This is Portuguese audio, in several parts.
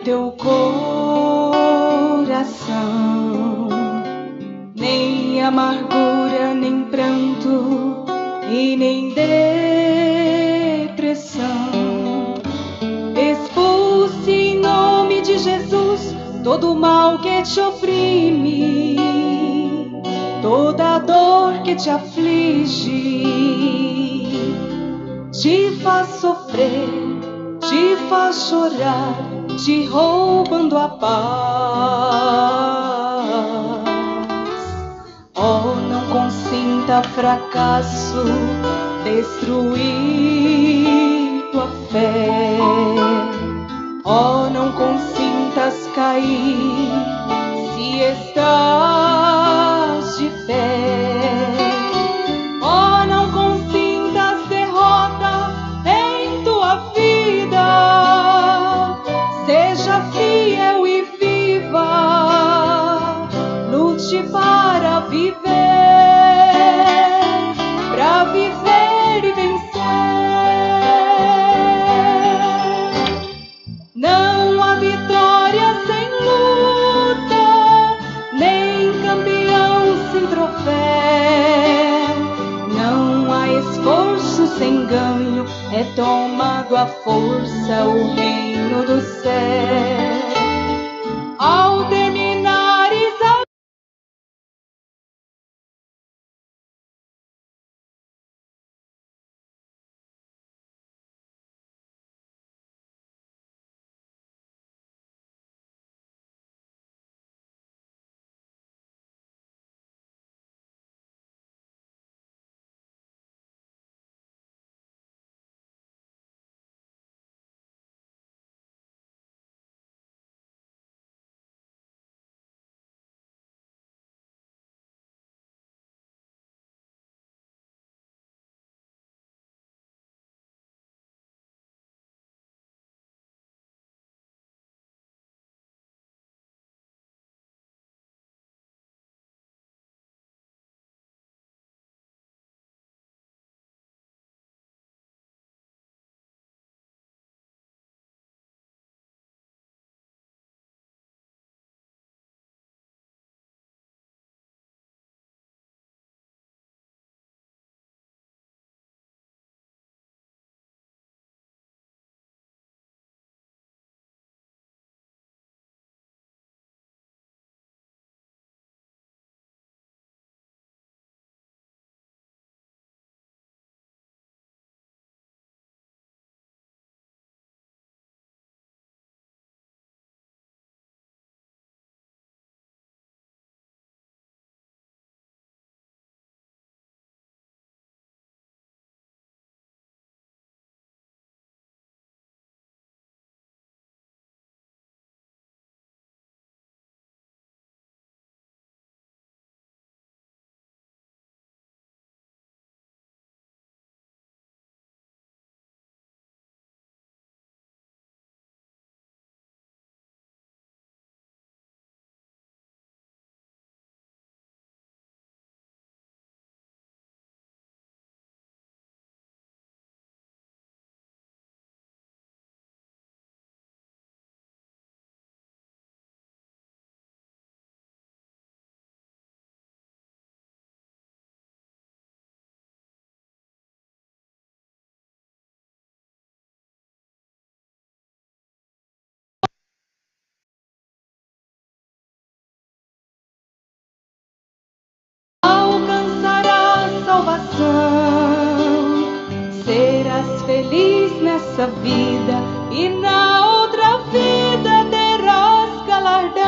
teu coração, nem amargura, nem pranto e nem depressão. Expulse em nome de Jesus todo o mal que te oprime, toda dor que te aflige, te faz sofrer, te faz chorar, te roubando a paz. Oh, não consinta fracasso destruir tua fé. Oh, não consintas cair se estás de pé. Oh, não consintas derrota em tua vida. Seja fiel e viva, lute para viver e vencer. Não há vitória sem luta, nem campeão sem troféu. Não há esforço sem ganho, é tomado à força o reino do céu. Ao terminares a alcançarás salvação, serás feliz nessa vida e na outra vida terás galardão.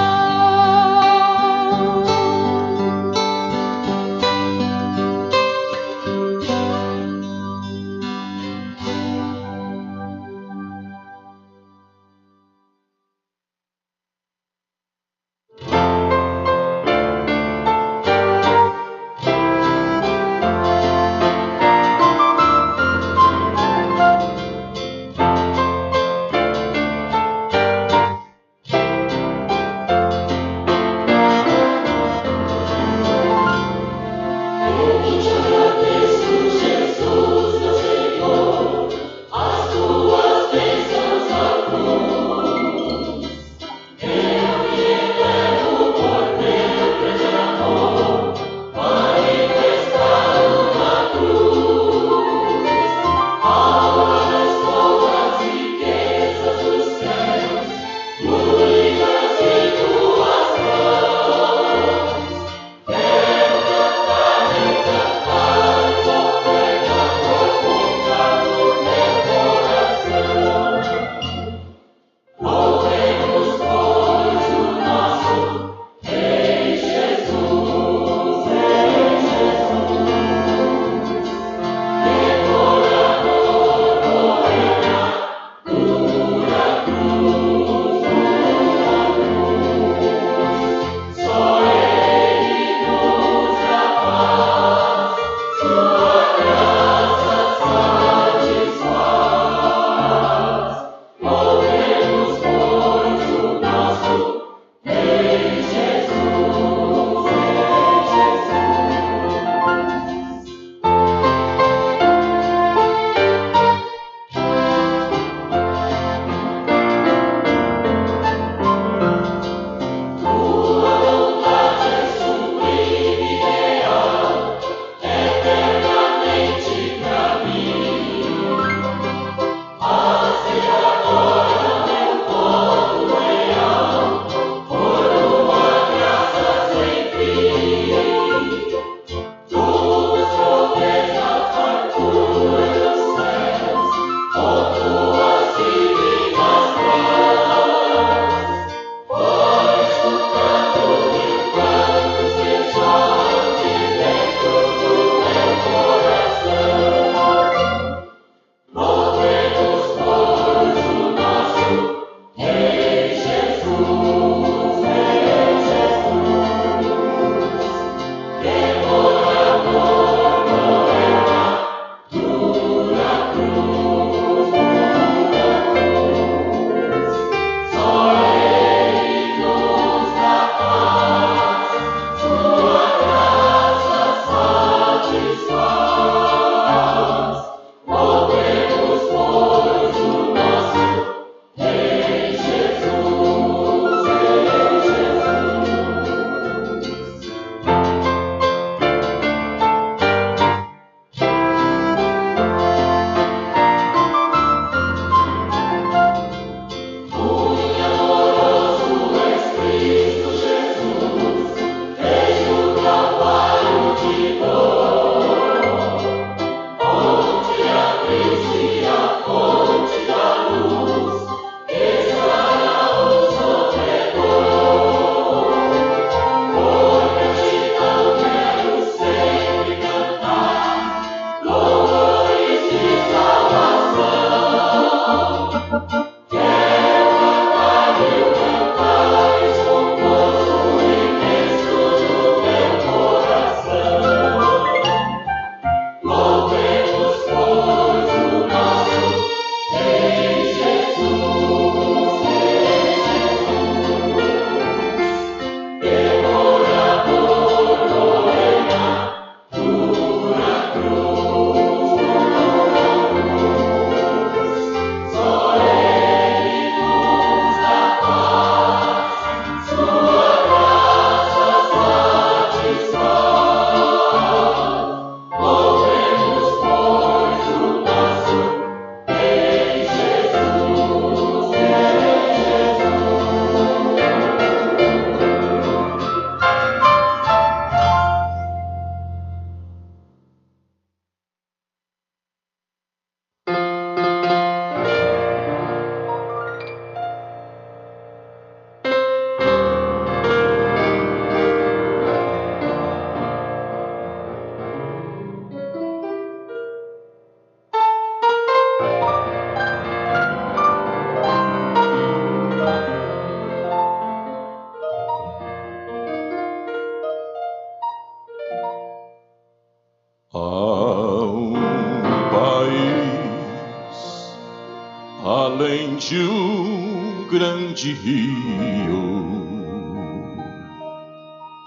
além de um grande rio,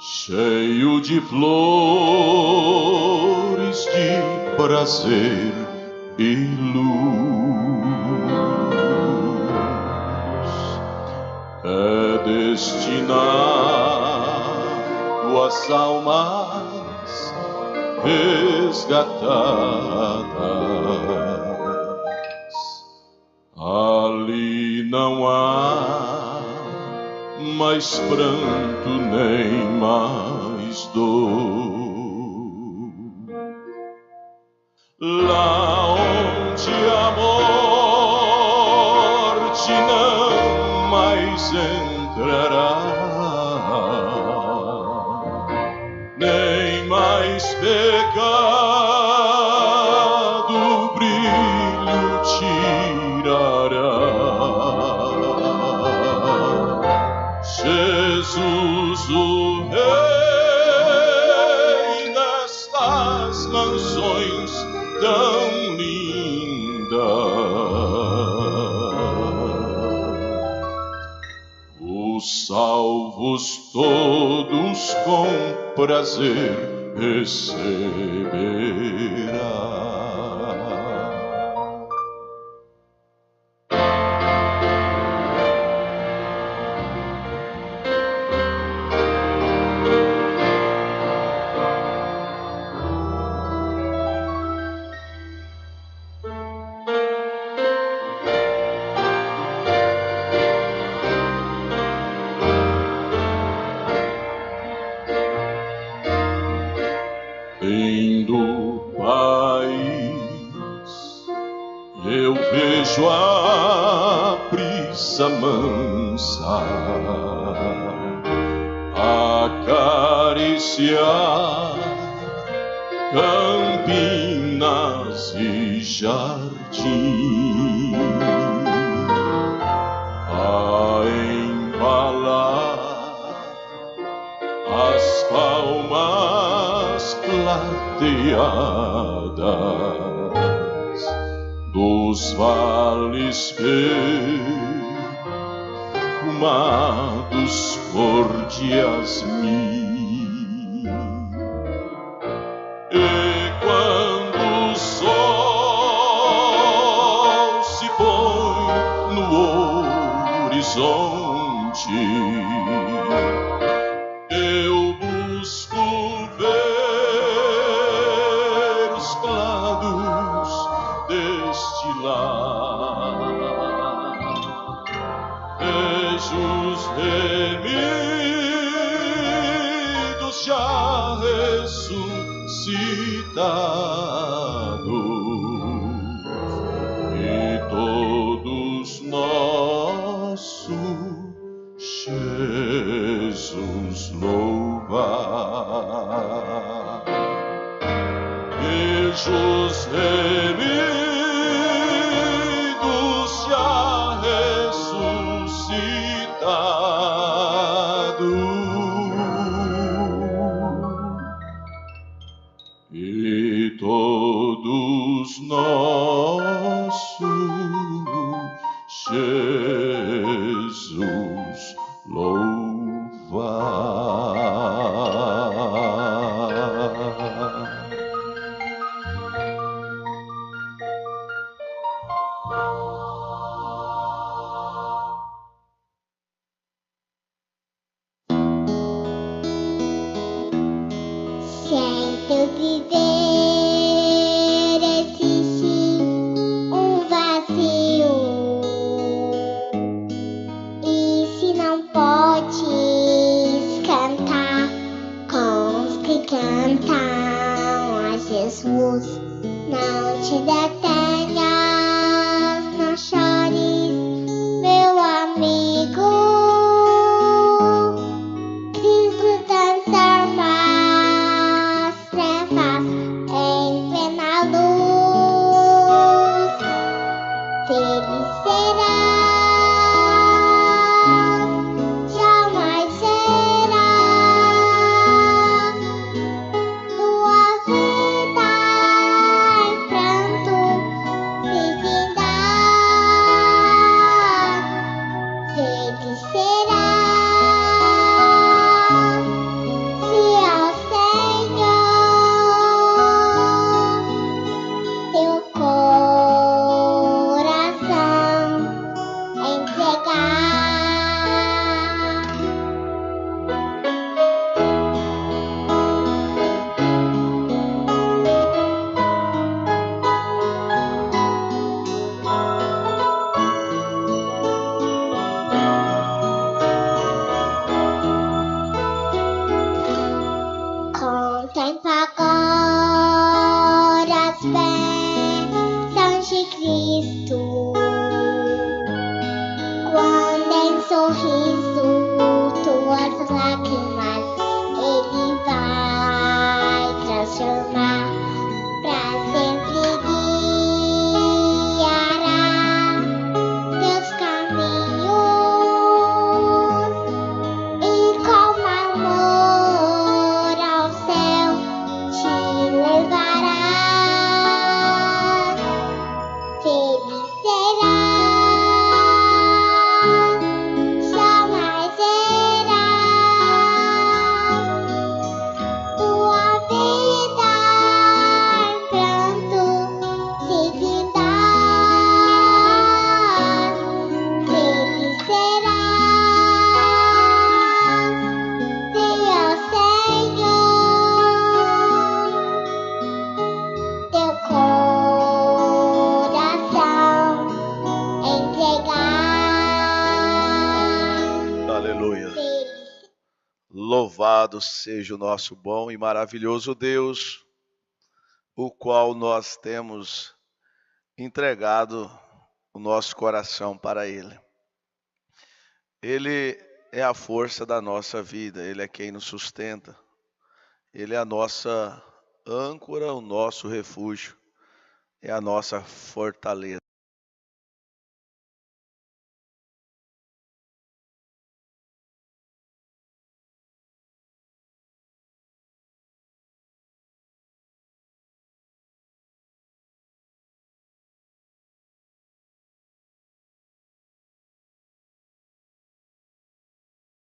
cheio de flores de prazer e luz, é destinado às almas resgatadas. Ali não há mais pranto nem mais dor. Lá onde a morte não mais entrará, nem mais pecado brilho tirará. Jesus o Rei nestas mansões tão lindas, os salvos todos com prazer receberá. Lindo país, eu vejo a brisa mansa acariciar campinas e jardim, a embalar as palmas plateadas dos vales perfumados cor de jasmim. E quando o sol se põe no horizonte, eu busco ver os claros deste lar, vejo os remidos já ressuscitados, e todos nosso Jesus louvar. Vejo os remidos já ressuscitados, e todos nosso Jesus louvar. Certo viver existe um vazio, e se não podes cantar com os que cantam a Jesus, não te detenhas, não chores, meu amigo. Cristo transforma as trevas em plena luz. Feliz serás, jamais serás tua vida em pranto Um tempo agora as bênçãos de Cristo, quando em sorriso tuas lágrimas Ele vai transformar, pra sempre guiará teus caminhos e com amor ao céu te levará. Feliz será, jamais verás tua vida em pranto se findar. Feliz serás se ao Senhor teu coração entregar. Aleluia. Feliz. Louvado seja o nosso bom e maravilhoso Deus, o qual nós temos entregado o nosso coração para Ele. Ele é a força da nossa vida, Ele é quem nos sustenta. Ele é a nossa âncora, o nosso refúgio, é a nossa fortaleza.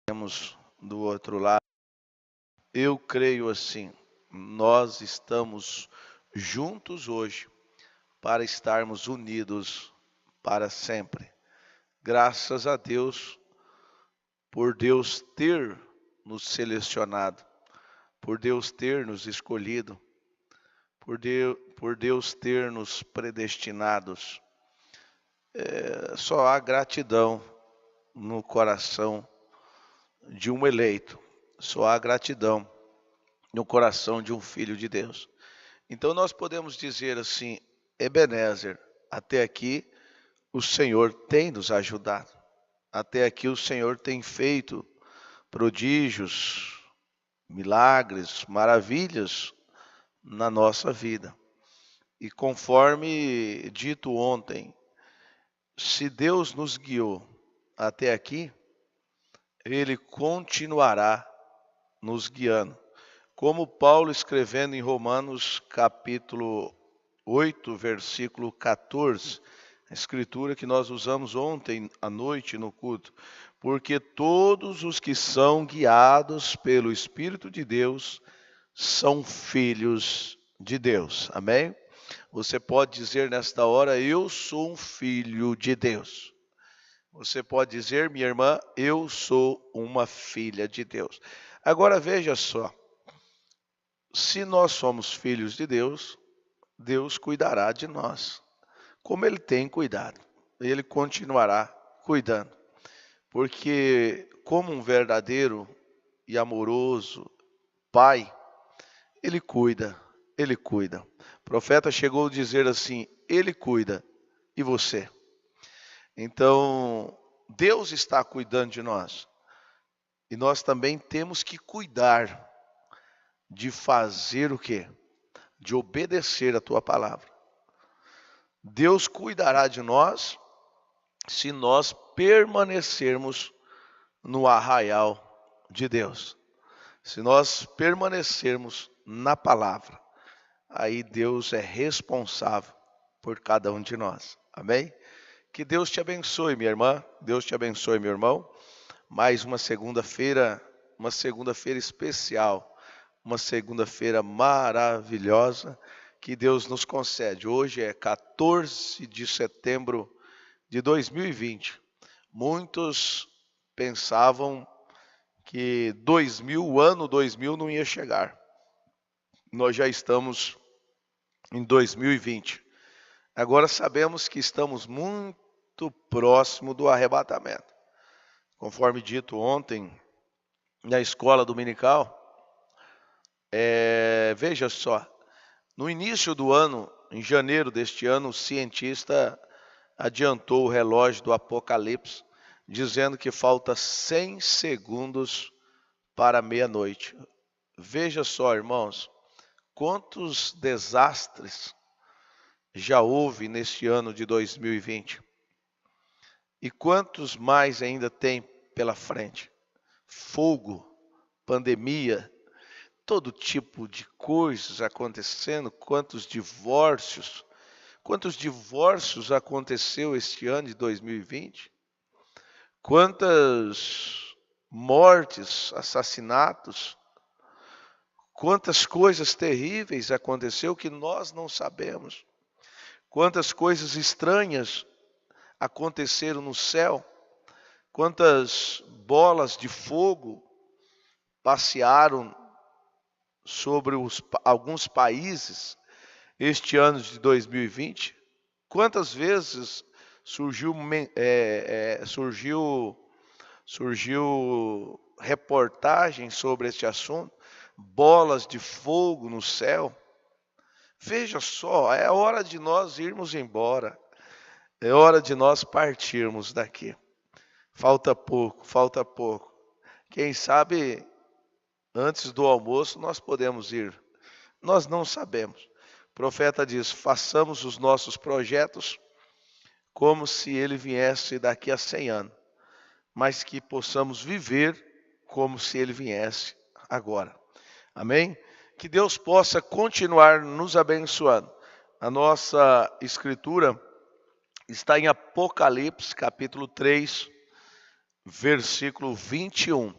Temos do outro lado, eu creio assim, nós estamos juntos hoje para estarmos unidos para sempre. Graças a Deus, por Deus ter nos selecionado, por Deus ter nos escolhido, por Deus ter nos predestinados. Só há gratidão no coração de um eleito, só há gratidão no coração de um filho de Deus. Então nós podemos dizer assim, Ebenezer, até aqui o Senhor tem nos ajudado, até aqui o Senhor tem feito prodígios, milagres, maravilhas na nossa vida. E conforme dito ontem, se Deus nos guiou até aqui, Ele continuará nos guiando. Como Paulo escrevendo em Romanos capítulo 8, versículo 14, a escritura que nós usamos ontem à noite no culto. Porque todos os que são guiados pelo Espírito de Deus são filhos de Deus. Amém? Você pode dizer nesta hora, eu sou um filho de Deus. Você pode dizer, minha irmã, eu sou uma filha de Deus. Agora veja só, se nós somos filhos de Deus, Deus cuidará de nós, como Ele tem cuidado. Ele continuará cuidando, porque como um verdadeiro e amoroso Pai, Ele cuida, Ele cuida. O profeta chegou a dizer assim, Ele cuida, e você? Então, Deus está cuidando de nós. E nós também temos que cuidar de fazer o quê? De obedecer a tua palavra. Deus cuidará de nós se nós permanecermos no arraial de Deus. Se nós permanecermos na palavra, aí Deus é responsável por cada um de nós. Amém? Que Deus te abençoe, minha irmã. Deus te abençoe, meu irmão. Mais uma segunda-feira especial. Uma segunda-feira maravilhosa que Deus nos concede. Hoje é 14 de setembro de 2020. Muitos pensavam que o ano 2000 não ia chegar. Nós já estamos em 2020. Agora sabemos que estamos muito próximo do arrebatamento. Conforme dito ontem na escola dominical, Veja só, no início do ano, em janeiro deste ano, o cientista adiantou o relógio do Apocalipse, dizendo que falta 100 segundos para meia-noite. Veja só, irmãos, quantos desastres já houve neste ano de 2020 e quantos mais ainda tem pela frente. Fogo, pandemia, todo tipo de coisas acontecendo, quantos divórcios aconteceu este ano de 2020? Quantas mortes, assassinatos, quantas coisas terríveis aconteceu que nós não sabemos. Quantas coisas estranhas aconteceram no céu. Quantas bolas de fogo passearam sobre alguns países este ano de 2020. Quantas vezes surgiu reportagem sobre este assunto, bolas de fogo no céu. Veja só, é hora de nós irmos embora, é hora de nós partirmos daqui. Falta pouco. Quem sabe antes do almoço nós podemos ir. Nós não sabemos. O profeta diz: façamos os nossos projetos como se ele viesse daqui a 100 anos, mas que possamos viver como se ele viesse agora. Amém? Que Deus possa continuar nos abençoando. A nossa escritura está em Apocalipse, capítulo 3, versículo 21.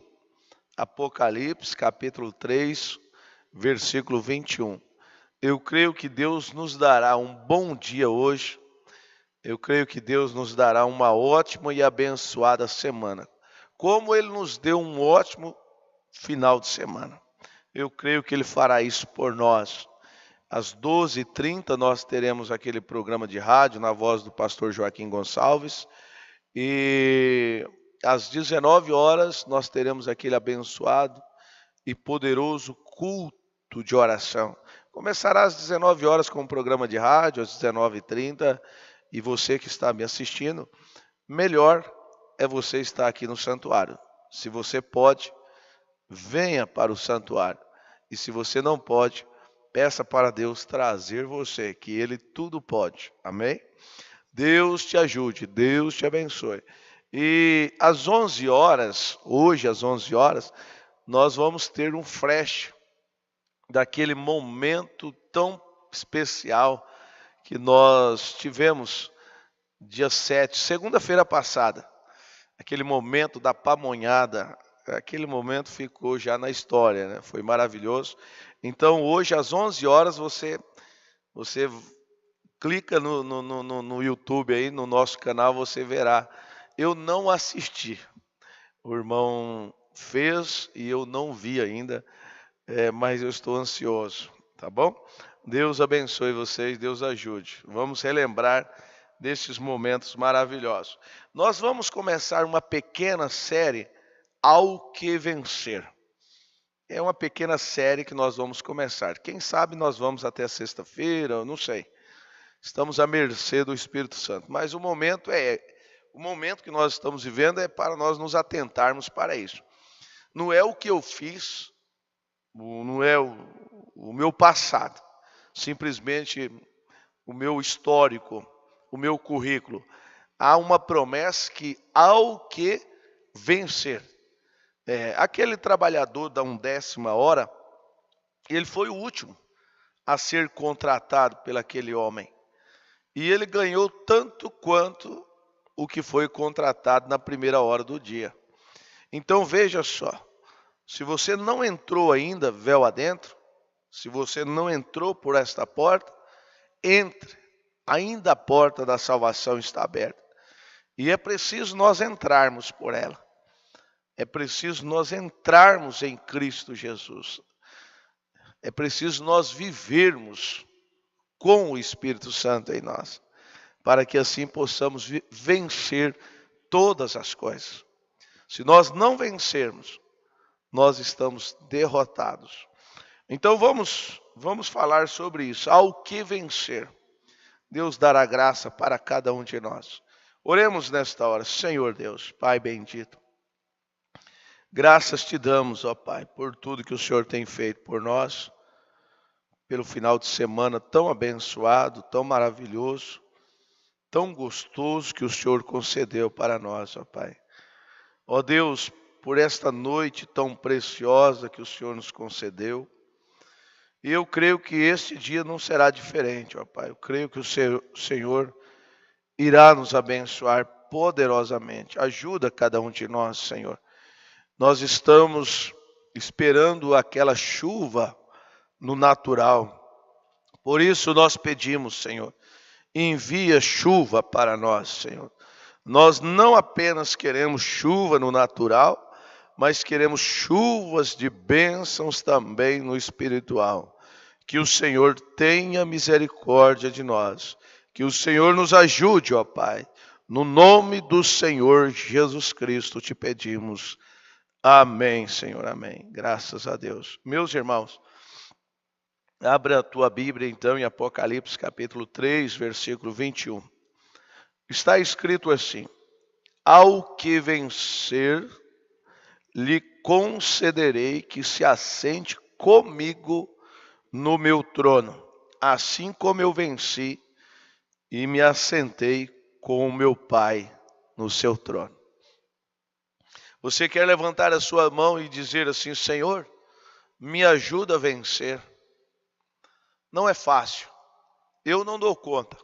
Apocalipse, capítulo 3, versículo 21. Eu creio que Deus nos dará um bom dia hoje. Eu creio que Deus nos dará uma ótima e abençoada semana. Como Ele nos deu um ótimo final de semana. Eu creio que Ele fará isso por nós. Às 12h30 nós teremos aquele programa de rádio na voz do pastor Joaquim Gonçalves. E às 19 horas nós teremos aquele abençoado e poderoso culto de oração. Começará às 19 horas com o programa de rádio, às 19h30. E você que está me assistindo, melhor é você estar aqui no santuário. Se você pode, venha para o santuário. E se você não pode, peça para Deus trazer você, que Ele tudo pode. Amém? Deus te ajude, Deus te abençoe. E às 11 horas, hoje às 11 horas, nós vamos ter um flash daquele momento tão especial que nós tivemos dia 7, segunda-feira passada. Aquele momento da pamonhada, aquele momento ficou já na história, né? Foi maravilhoso. Então hoje às 11 horas você clica no YouTube aí, no nosso canal, você verá. Eu não assisti, o irmão fez e eu não vi ainda, mas eu estou ansioso, tá bom? Deus abençoe vocês, Deus ajude. Vamos relembrar desses momentos maravilhosos. Nós vamos começar uma pequena série, Ao que Vencer. É uma pequena série que nós vamos começar. Quem sabe nós vamos até sexta-feira, não sei. Estamos à mercê do Espírito Santo. Mas o momento que nós estamos vivendo é para nós nos atentarmos para isso. Não é o que eu fiz, não é o meu passado. Simplesmente o meu histórico, o meu currículo. Há uma promessa que ao que vencer. Aquele trabalhador da 1/10 hora, ele foi o último a ser contratado por aquele homem. E ele ganhou tanto quanto o que foi contratado na primeira hora do dia. Então veja só, se você não entrou ainda véu adentro, se você não entrou por esta porta, entre. Ainda a porta da salvação está aberta. E é preciso nós entrarmos por ela. É preciso nós entrarmos em Cristo Jesus. É preciso nós vivermos com o Espírito Santo em nós, para que assim possamos vencer todas as coisas. Se nós não vencermos, nós estamos derrotados. Então vamos falar sobre isso. Ao que vencer. Deus dará graça para cada um de nós. Oremos nesta hora. Senhor Deus, Pai bendito. Graças te damos, ó Pai, por tudo que o Senhor tem feito por nós. Pelo final de semana tão abençoado, tão maravilhoso, tão gostoso que o Senhor concedeu para nós, ó Pai. Ó Deus, por esta noite tão preciosa que o Senhor nos concedeu. E eu creio que este dia não será diferente, ó Pai. Eu creio que o Senhor irá nos abençoar poderosamente. Ajuda cada um de nós, Senhor. Nós estamos esperando aquela chuva no natural. Por isso nós pedimos, Senhor, envia chuva para nós, Senhor. Nós não apenas queremos chuva no natural, mas queremos chuvas de bênçãos também no espiritual. Que o Senhor tenha misericórdia de nós. Que o Senhor nos ajude, ó Pai. No nome do Senhor Jesus Cristo te pedimos. Amém, Senhor, amém. Graças a Deus. Meus irmãos, abra a tua Bíblia então em Apocalipse capítulo 3, versículo 21. Está escrito assim: ao que vencer, lhe concederei que se assente comigo no meu trono, assim como eu venci e me assentei com o meu Pai no seu trono. Você quer levantar a sua mão e dizer assim: Senhor, me ajuda a vencer. Não é fácil, eu não dou conta,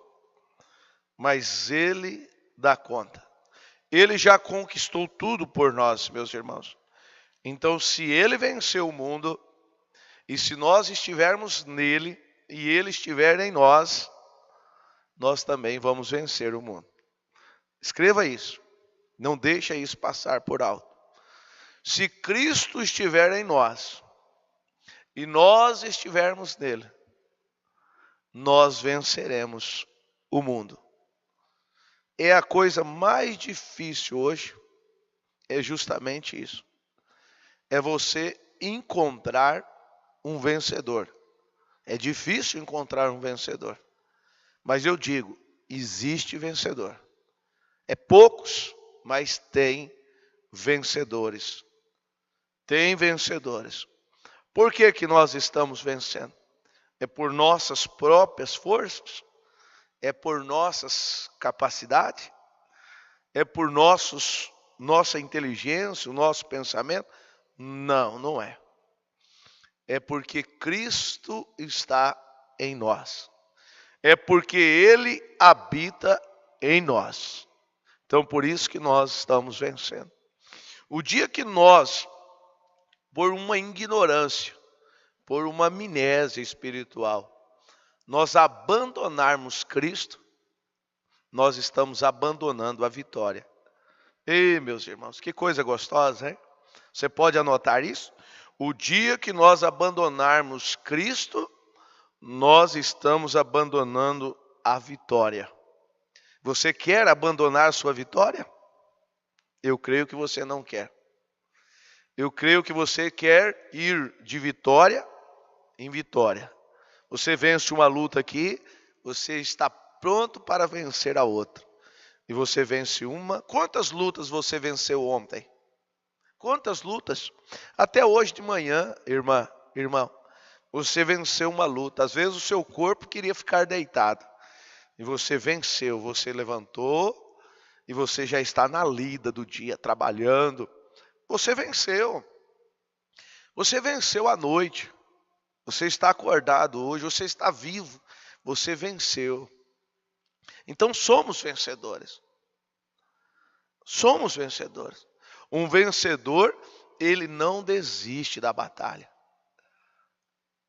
mas Ele dá conta. Ele já conquistou tudo por nós, meus irmãos. Então, se Ele venceu o mundo, e se nós estivermos nele, e Ele estiver em nós, nós também vamos vencer o mundo. Escreva isso. Não deixa isso passar por alto. Se Cristo estiver em nós, e nós estivermos nele, nós venceremos o mundo. É a coisa mais difícil hoje, é justamente isso. É você encontrar um vencedor. É difícil encontrar um vencedor. Mas eu digo, existe vencedor. É poucos, mas tem vencedores. Tem vencedores. Por que que nós estamos vencendo? É por nossas próprias forças? É por nossas capacidades? É por nossa inteligência, o nosso pensamento? Não, não é. É porque Cristo está em nós. É porque Ele habita em nós. Então, por isso que nós estamos vencendo. O dia que nós, por uma ignorância, por uma amnésia espiritual, nós abandonarmos Cristo, nós estamos abandonando a vitória. Ei, meus irmãos, que coisa gostosa, hein? Você pode anotar isso? O dia que nós abandonarmos Cristo, nós estamos abandonando a vitória. Você quer abandonar sua vitória? Eu creio que você não quer. Eu creio que você quer ir de vitória em vitória. Você vence uma luta aqui, você está pronto para vencer a outra. E você vence uma. Quantas lutas você venceu ontem? Quantas lutas? Até hoje de manhã, irmão, você venceu uma luta. Às vezes o seu corpo queria ficar deitado. E você venceu, você levantou e você já está na lida do dia, trabalhando. Você venceu. Você venceu a noite. Você está acordado hoje, você está vivo. Você venceu. Então somos vencedores. Somos vencedores. Um vencedor, ele não desiste da batalha.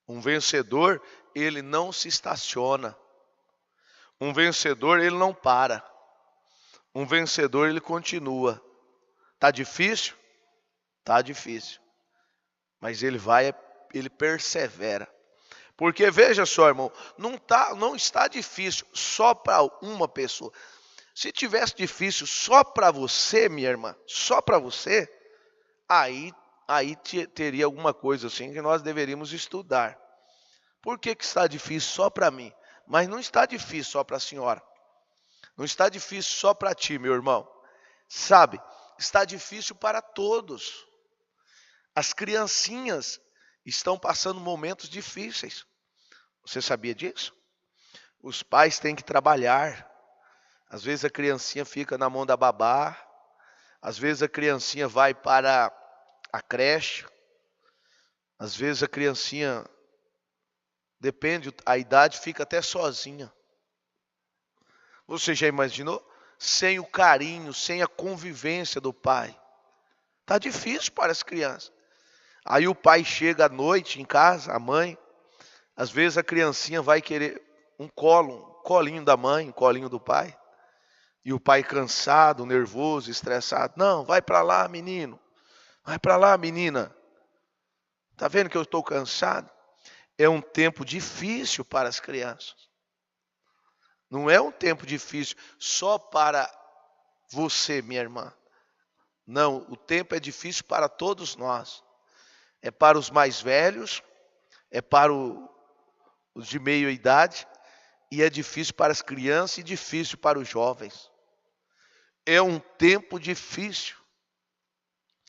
Um vencedor, ele não se estaciona. Um vencedor, ele não para. Um vencedor, ele continua. Tá difícil? Tá difícil. Mas ele persevera. Porque veja só, irmão, não está difícil só para uma pessoa. Se tivesse difícil só para você, minha irmã, só para você, aí aí teria alguma coisa assim que nós deveríamos estudar. Por que está difícil só para mim? Mas não está difícil só para a senhora. Não está difícil só para ti, meu irmão. Sabe, está difícil para todos. As criancinhas estão passando momentos difíceis. Você sabia disso? Os pais têm que trabalhar. Às vezes a criancinha fica na mão da babá. Às vezes a criancinha vai para a creche. Às vezes a criancinha, depende a idade, fica até sozinha. Você já imaginou? Sem o carinho, sem a convivência do pai. Está difícil para as crianças. Aí o pai chega à noite em casa, a mãe. Às vezes a criancinha vai querer um colinho da mãe, um colinho do pai. E o pai cansado, nervoso, estressado. Não, vai para lá, menino. Vai para lá, menina. Está vendo que eu estou cansado? É um tempo difícil para as crianças. Não é um tempo difícil só para você, minha irmã. Não, o tempo é difícil para todos nós. É para os mais velhos, é para os de meia idade, e é difícil para as crianças e difícil para os jovens. É um tempo difícil.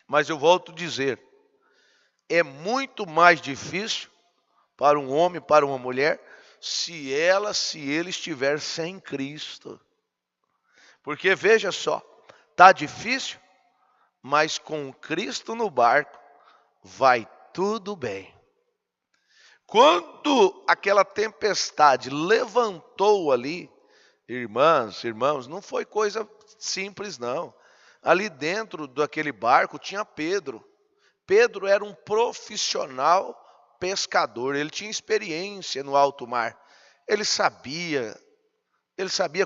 Mas eu volto a dizer, é muito mais difícil para um homem, para uma mulher, se ele estiver sem Cristo. Porque veja só, está difícil, mas com Cristo no barco, vai tudo bem. Quando aquela tempestade levantou ali, irmãs, irmãos, não foi coisa simples não. Ali dentro daquele barco tinha Pedro. Pedro era um profissional pescador, ele tinha experiência no alto mar. Ele sabia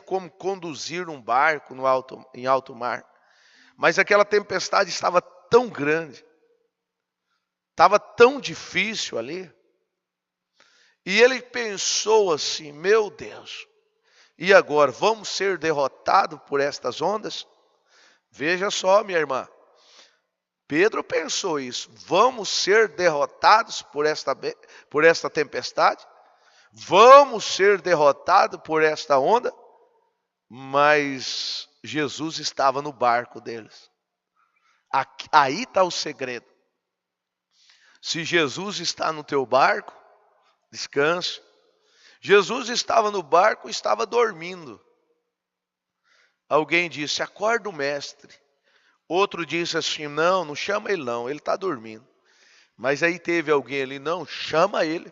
como conduzir um barco em alto mar. Mas aquela tempestade estava tão grande, estava tão difícil ali. E ele pensou assim, meu Deus, e agora, vamos ser derrotados por estas ondas? Veja só, minha irmã, Pedro pensou isso, vamos ser derrotados por esta tempestade? Vamos ser derrotados por esta onda? Mas Jesus estava no barco deles. Aí está o segredo. Se Jesus está no teu barco, descanse. Jesus estava no barco e estava dormindo. Alguém disse, acorda o mestre. Outro disse assim, não chama ele não, ele está dormindo. Mas aí teve alguém ali, não, chama ele.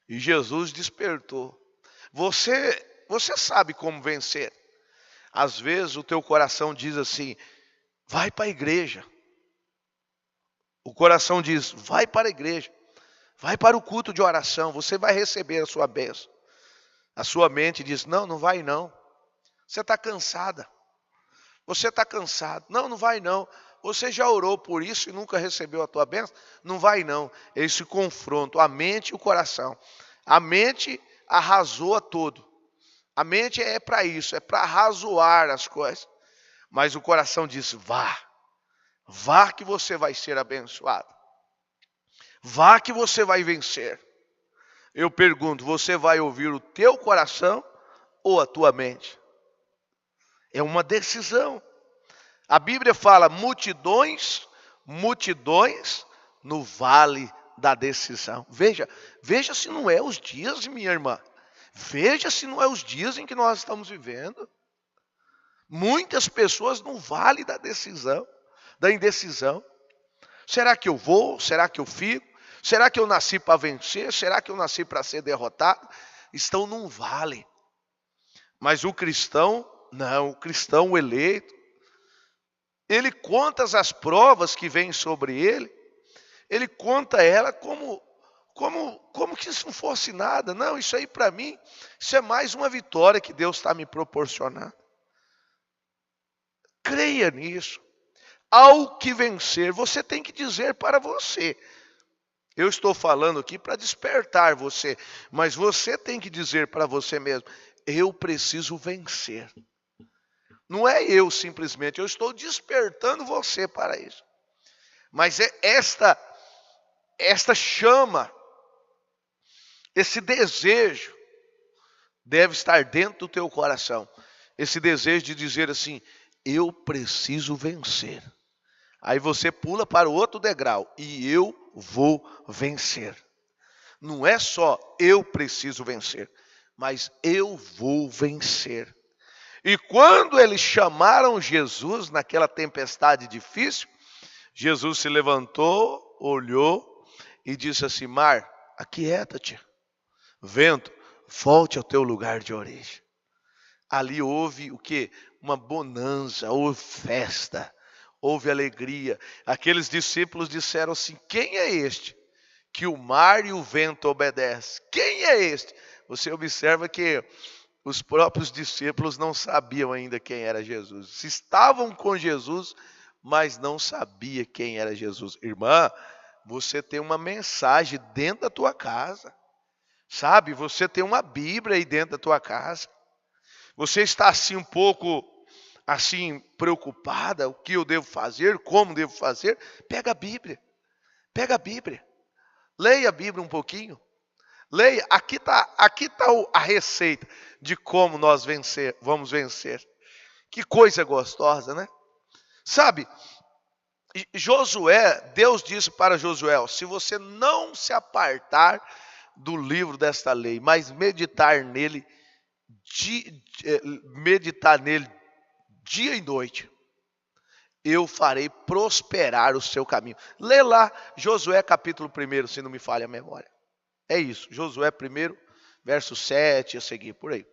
E Jesus despertou. Você sabe como vencer. Às vezes o teu coração diz assim, vai para a igreja. O coração diz, vai para a igreja. Vai para o culto de oração, você vai receber a sua bênção. A sua mente diz, não vai não. Você está cansada. Você está cansado. Não vai não. Você já orou por isso e nunca recebeu a tua bênção? Não vai não. É esse confronto, a mente e o coração. A mente arrasou a tudo. A mente é para isso, é para arrazoar as coisas. Mas o coração diz, vá que você vai ser abençoado. Vá que você vai vencer. Eu pergunto, você vai ouvir o teu coração ou a tua mente? É uma decisão. A Bíblia fala multidões no vale da decisão. Veja se não é os dias, minha irmã. Veja se não é os dias em que nós estamos vivendo. Muitas pessoas no vale da decisão, da indecisão. Será que eu vou? Será que eu fico? Será que eu nasci para vencer? Será que eu nasci para ser derrotado? Estão num vale. Mas o cristão, não, o cristão eleito, ele conta as provas que vêm sobre ele conta ela como que isso não fosse nada. Não, isso aí para mim, isso é mais uma vitória que Deus está me proporcionando. Creia nisso. Ao que vencer, você tem que dizer para você. Eu estou falando aqui para despertar você, mas você tem que dizer para você mesmo, eu preciso vencer. Não é eu simplesmente, eu estou despertando você para isso. Mas é esta chama, esse desejo deve estar dentro do teu coração. Esse desejo de dizer assim, eu preciso vencer. Aí você pula para o outro degrau, e eu vou vencer. Não é só eu preciso vencer, mas eu vou vencer. E quando eles chamaram Jesus naquela tempestade difícil, Jesus se levantou, olhou e disse assim, mar, aquieta-te. Vento, volte ao teu lugar de origem. Ali houve o quê? Uma bonança, houve festa, houve alegria. Aqueles discípulos disseram assim, quem é este que o mar e o vento obedecem? Quem é este? Você observa que os próprios discípulos não sabiam ainda quem era Jesus. Estavam com Jesus, mas não sabia quem era Jesus. Irmã, você tem uma mensagem dentro da tua casa. Sabe, você tem uma Bíblia aí dentro da tua casa. Você está assim um pouco assim preocupada, o que eu devo fazer, como devo fazer? Pega a Bíblia. Pega a Bíblia. Leia a Bíblia um pouquinho. Leia, aqui está a receita de como nós vamos vencer. Que coisa gostosa, né? Sabe, Josué, Deus disse para Josué, se você não se apartar do livro desta lei, mas meditar nele dia e noite, eu farei prosperar o seu caminho. Lê lá Josué capítulo 1, se não me falha a memória. É isso, Josué 1, verso 7 a seguir, por aí.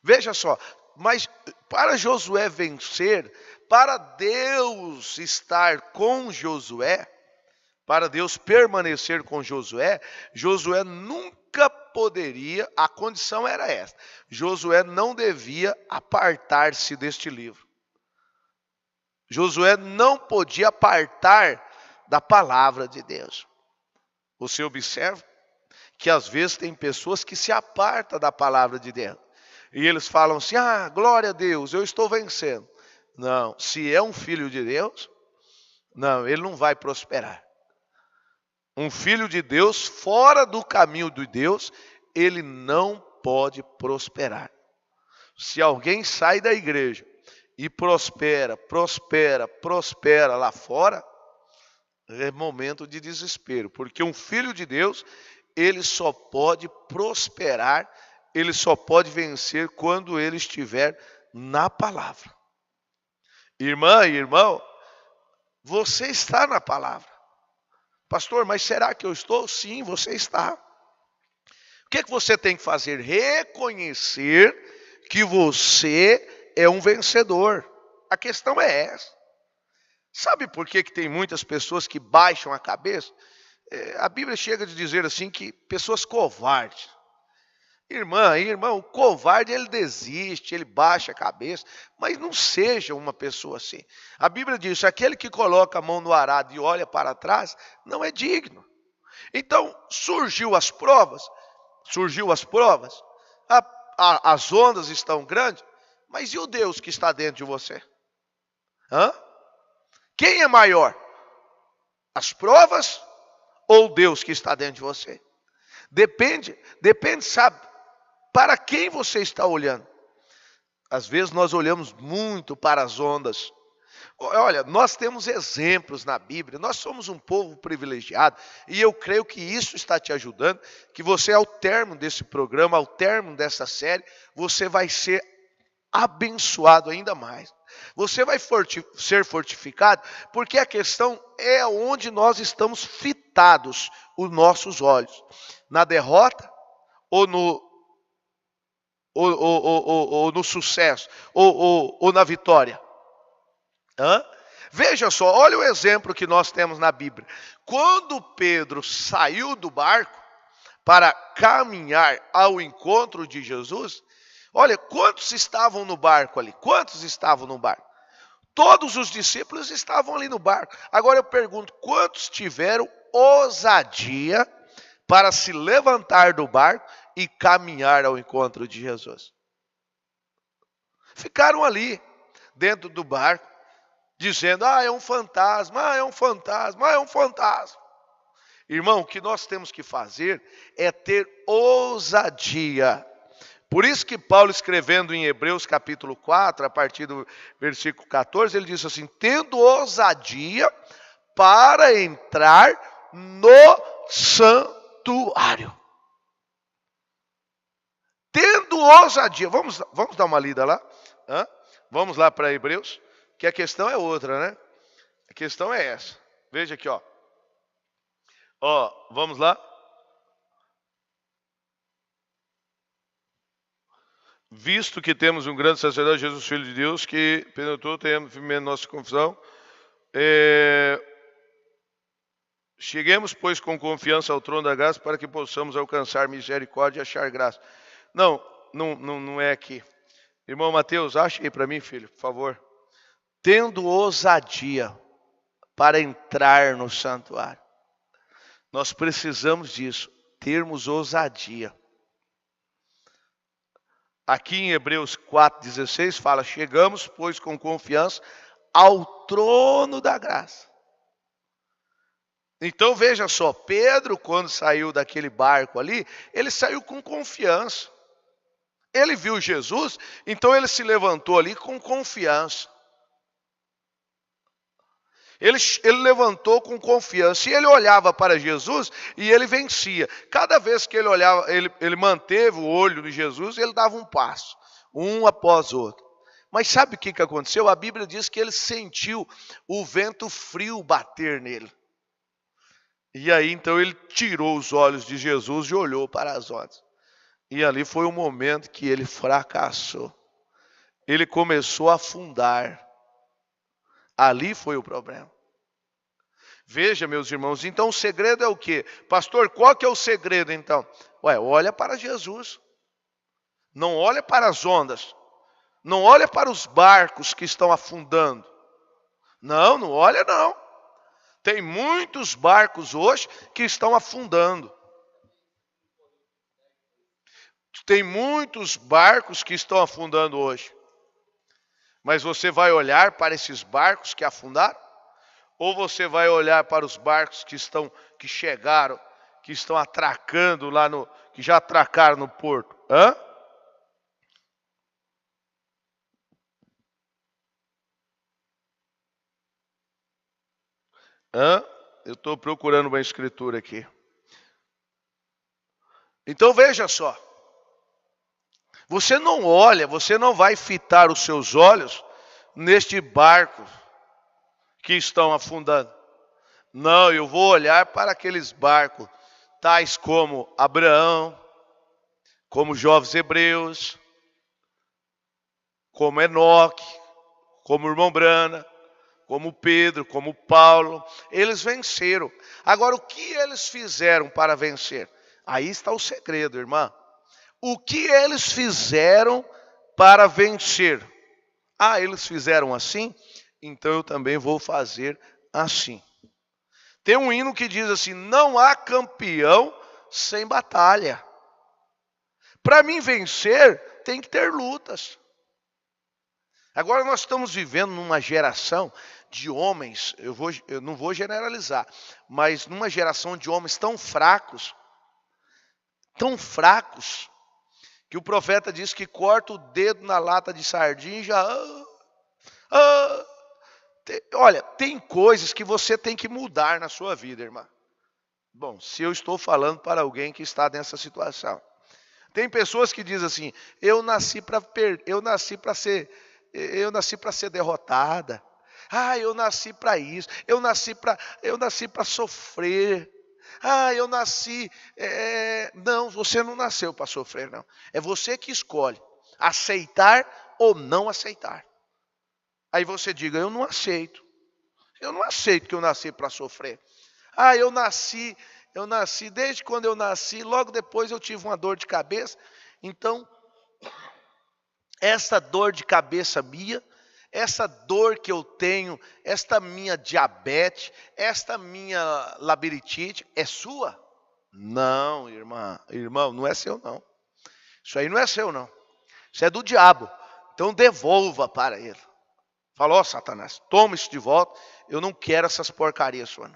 Veja só, mas para Josué vencer, para Deus estar com Josué, para Deus permanecer com Josué, Josué nunca poderia, a condição era esta, Josué não devia apartar-se deste livro. Josué não podia apartar da palavra de Deus. Você observa que às vezes tem pessoas que se apartam da palavra de Deus. E eles falam assim, glória a Deus, eu estou vencendo. Não, se é um filho de Deus, não, ele não vai prosperar. Um filho de Deus, fora do caminho de Deus, ele não pode prosperar. Se alguém sai da igreja e prospera lá fora, é momento de desespero. Porque um filho de Deus, ele só pode prosperar, ele só pode vencer quando ele estiver na palavra. Irmã e irmão, você está na palavra. Pastor, mas será que eu estou? Sim, você está. O que você tem que fazer? Reconhecer que você é um vencedor. A questão é essa. Sabe por que tem muitas pessoas que baixam a cabeça? A Bíblia chega a dizer assim que pessoas covardes. Irmão, o covarde ele desiste, ele baixa a cabeça, mas não seja uma pessoa assim. A Bíblia diz, aquele que coloca a mão no arado e olha para trás, não é digno. Então, surgiu as provas, as ondas estão grandes, mas e o Deus que está dentro de você? Quem é maior? As provas ou Deus que está dentro de você? Depende, sabe? Para quem você está olhando? Às vezes nós olhamos muito para as ondas. Olha, nós temos exemplos na Bíblia, nós somos um povo privilegiado, e eu creio que isso está te ajudando, que você ao término desse programa, ao término dessa série, você vai ser abençoado ainda mais. Você vai ser fortificado, porque a questão é onde nós estamos fitados os nossos olhos, na derrota ou no sucesso, ou na vitória. Veja só, olha o exemplo que nós temos na Bíblia. Quando Pedro saiu do barco para caminhar ao encontro de Jesus, olha, quantos estavam no barco ali? Quantos estavam no barco? Todos os discípulos estavam ali no barco. Agora eu pergunto, quantos tiveram ousadia para se levantar do barco e caminhar ao encontro de Jesus? Ficaram ali, dentro do barco, dizendo, é um fantasma, é um fantasma, é um fantasma. Irmão, o que nós temos que fazer é ter ousadia. Por isso que Paulo, escrevendo em Hebreus capítulo 4, a partir do versículo 14, ele diz assim, tendo ousadia para entrar no santuário. Tendo ousadia. Vamos dar uma lida lá? Vamos lá para Hebreus, que a questão é outra, né? A questão é essa. Veja aqui, ó. Vamos lá. Visto que temos um grande sacerdote, Jesus, Filho de Deus, que penetrou, tenhamos firme nossa confissão. Cheguemos, pois, com confiança ao trono da graça, para que possamos alcançar misericórdia e achar graça. Não é aqui. Irmão Mateus, acha aí para mim, filho, por favor. Tendo ousadia para entrar no santuário. Nós precisamos disso, termos ousadia. Aqui em Hebreus 4,16 fala, chegamos, pois, com confiança ao trono da graça. Então veja só, Pedro, quando saiu daquele barco ali, ele saiu com confiança. Ele viu Jesus, então ele se levantou ali com confiança. Ele levantou com confiança e ele olhava para Jesus e ele vencia. Cada vez que ele olhava, ele manteve o olho de Jesus, ele dava um passo, um após o outro. Mas sabe o que aconteceu? A Bíblia diz que ele sentiu o vento frio bater nele. E aí então ele tirou os olhos de Jesus e olhou para as ondas. E ali foi o momento que ele fracassou. Ele começou a afundar. Ali foi o problema. Veja, meus irmãos, então o segredo é o quê? Pastor, qual que é o segredo então? Olha para Jesus. Não olha para as ondas. Não olha para os barcos que estão afundando. Não olha não. Tem muitos barcos hoje que estão afundando. Tem muitos barcos que estão afundando hoje. Mas você vai olhar para esses barcos que afundaram? Ou você vai olhar para os barcos que chegaram, que estão atracando lá que já atracaram no porto? Eu estou procurando uma escritura aqui. Então veja só. Você não olha, você não vai fitar os seus olhos neste barco que estão afundando. Não, eu vou olhar para aqueles barcos, tais como Abraão, como jovens hebreus, como Enoque, como o irmão Brana, como Pedro, como Paulo. Eles venceram. Agora, o que eles fizeram para vencer? Aí está o segredo, irmã. O que eles fizeram para vencer? Eles fizeram assim? Então eu também vou fazer assim. Tem um hino que diz assim, não há campeão sem batalha. Para mim vencer, tem que ter lutas. Agora nós estamos vivendo numa geração de homens, eu não vou generalizar, mas numa geração de homens tão fracos, que o profeta diz que corta o dedo na lata de sardinha e já... Olha, tem coisas que você tem que mudar na sua vida, irmã. Bom, se eu estou falando para alguém que está nessa situação. Tem pessoas que dizem assim, eu nasci para ser derrotada. Eu nasci para isso. Eu nasci para sofrer. Eu nasci... Não, você não nasceu para sofrer, não. É você que escolhe aceitar ou não aceitar. Aí você diga, eu não aceito. Eu não aceito que eu nasci para sofrer. Eu nasci, desde quando eu nasci, logo depois eu tive uma dor de cabeça. Então, essa dor de cabeça minha, essa dor que eu tenho, esta minha diabetes, esta minha labirintite, é sua? Não, irmão, não é seu não. Isso aí não é seu não. Isso é do diabo. Então devolva para ele. Fala, ó Satanás, toma isso de volta, eu não quero essas porcarias sua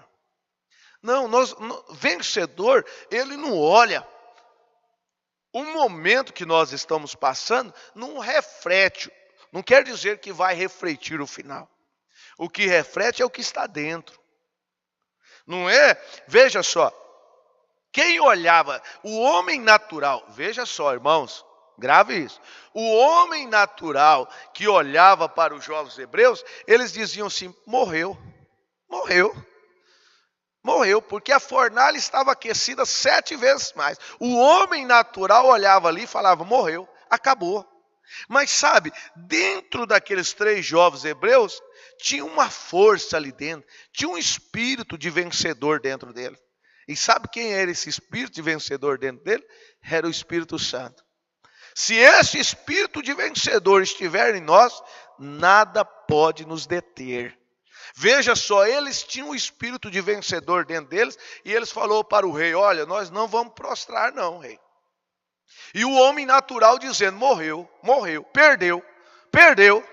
não. Vencedor, ele não olha. O momento que nós estamos passando não reflete, não quer dizer que vai refletir o final. O que reflete é o que está dentro. Não é? Veja só, quem olhava, o homem natural, veja só, irmãos, grave isso. O homem natural que olhava para os jovens hebreus, eles diziam assim: morreu, porque a fornalha estava aquecida 7 vezes mais. O homem natural olhava ali e falava: morreu, acabou. Mas sabe, dentro daqueles 3 jovens hebreus, tinha uma força ali dentro, tinha um espírito de vencedor dentro dele. E sabe quem era esse espírito de vencedor dentro dele? Era o Espírito Santo. Se esse espírito de vencedor estiver em nós, nada pode nos deter. Veja só, eles tinham um espírito de vencedor dentro deles, e eles falaram para o rei: olha, nós não vamos prostrar não, rei. E o homem natural dizendo: morreu, perdeu.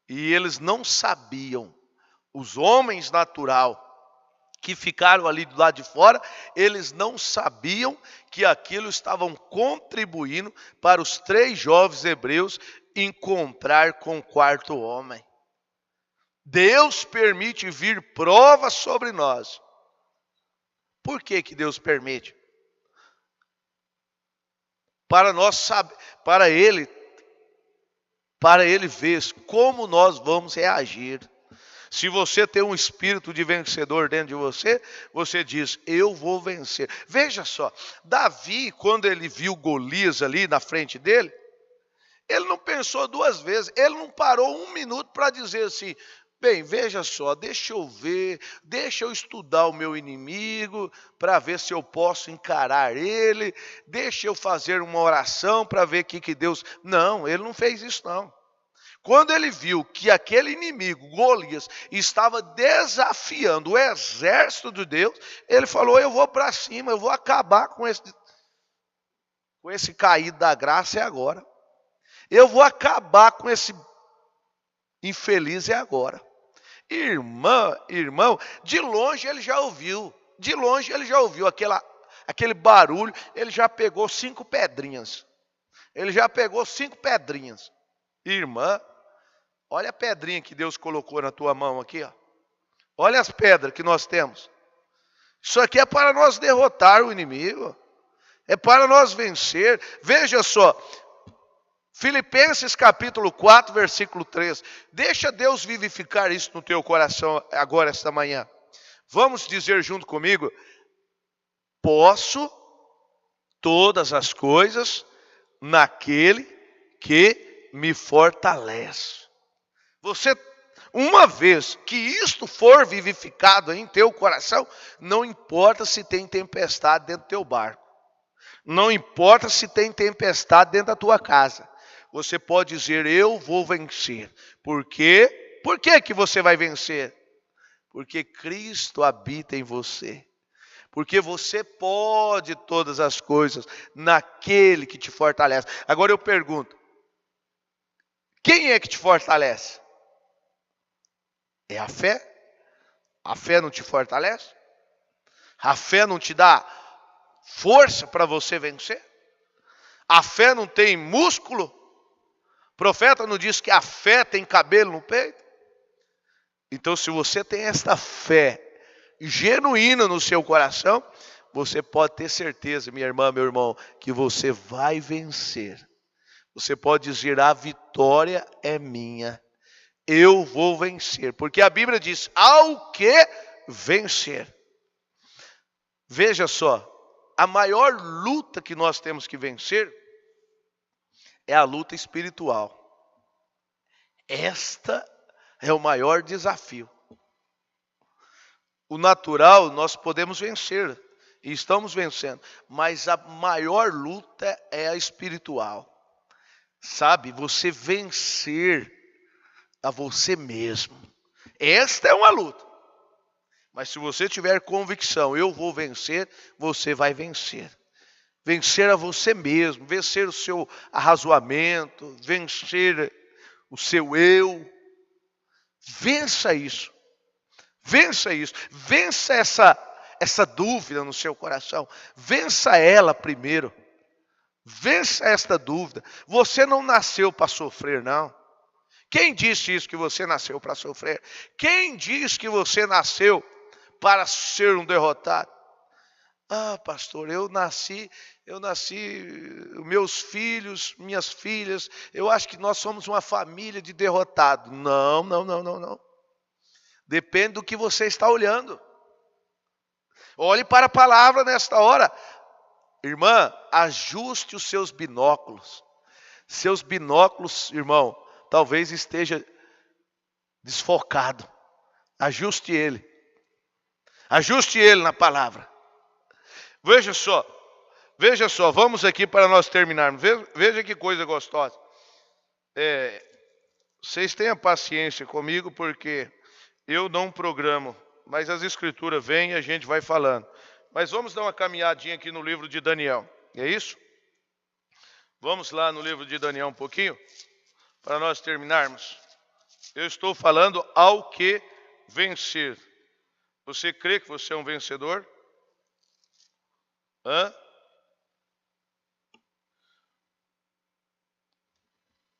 E eles não sabiam, os homens natural que ficaram ali do lado de fora, eles não sabiam que aquilo estavam contribuindo para os 3 jovens hebreus encontrar com o 4º homem. Deus permite vir provas sobre nós. Por que Deus permite? Para nós saber, para Ele ver como nós vamos reagir. Se você tem um espírito de vencedor dentro de você, você diz: eu vou vencer. Veja só, Davi, quando ele viu Golias ali na frente dele, ele não pensou 2 vezes, ele não parou 1 minuto para dizer assim: bem, veja só, deixa eu ver, deixa eu estudar o meu inimigo, para ver se eu posso encarar ele, deixa eu fazer uma oração para ver o que Deus... Não, ele não fez isso não. Quando ele viu que aquele inimigo, Golias, estava desafiando o exército de Deus, ele falou: eu vou para cima, eu vou acabar com esse caído da graça agora. Eu vou acabar com esse infeliz agora. Irmão, de longe ele já ouviu aquele barulho, ele já pegou 5 pedrinhas. Irmã, olha a pedrinha que Deus colocou na tua mão aqui, ó. Olha as pedras que nós temos. Isso aqui é para nós derrotar o inimigo. É para nós vencer. Veja só, Filipenses capítulo 4, versículo 3. Deixa Deus vivificar isso no teu coração agora, esta manhã. Vamos dizer junto comigo: posso todas as coisas naquele que me fortalece. Você, uma vez que isto for vivificado em teu coração, não importa se tem tempestade dentro do teu barco. Não importa se tem tempestade dentro da tua casa. Você pode dizer: eu vou vencer. Por quê? Por que você vai vencer? Porque Cristo habita em você. Porque você pode todas as coisas naquele que te fortalece. Agora eu pergunto: quem é que te fortalece? É a fé? A fé não te fortalece? A fé não te dá força para você vencer? A fé não tem músculo? O profeta não diz que a fé tem cabelo no peito? Então, se você tem esta fé genuína no seu coração, você pode ter certeza, minha irmã, meu irmão, que você vai vencer. Você pode dizer: a vitória é minha. Eu vou vencer. Porque a Bíblia diz: ao que vencer. Veja só, a maior luta que nós temos que vencer é a luta espiritual. Esta é o maior desafio. O natural nós podemos vencer, e estamos vencendo, mas a maior luta é a espiritual. Sabe, você vencer a você mesmo. Esta é uma luta. Mas se você tiver convicção: eu vou vencer, você vai vencer. Vencer a você mesmo, vencer o seu arrazoamento, vencer o seu eu. Vença isso. Vença isso. Vença essa dúvida no seu coração. Vença ela primeiro. Vença esta dúvida. Você não nasceu para sofrer, não. Quem disse isso, que você nasceu para sofrer? Quem diz que você nasceu para ser um derrotado? Ah, pastor, eu nasci, meus filhos, minhas filhas, eu acho que nós somos uma família de derrotados. Não. Depende do que você está olhando. Olhe para a palavra nesta hora. Irmã, ajuste os seus binóculos. Seus binóculos, irmão, talvez esteja desfocado. Ajuste ele. Ajuste ele na palavra. Veja só, vamos aqui para nós terminarmos. Veja que coisa gostosa. Vocês tenham paciência comigo, porque eu não programo, mas as escrituras vêm e a gente vai falando. Mas vamos dar uma caminhadinha aqui no livro de Daniel. É isso? Vamos lá no livro de Daniel um pouquinho, para nós terminarmos. Eu estou falando ao que vencer. Você crê que você é um vencedor?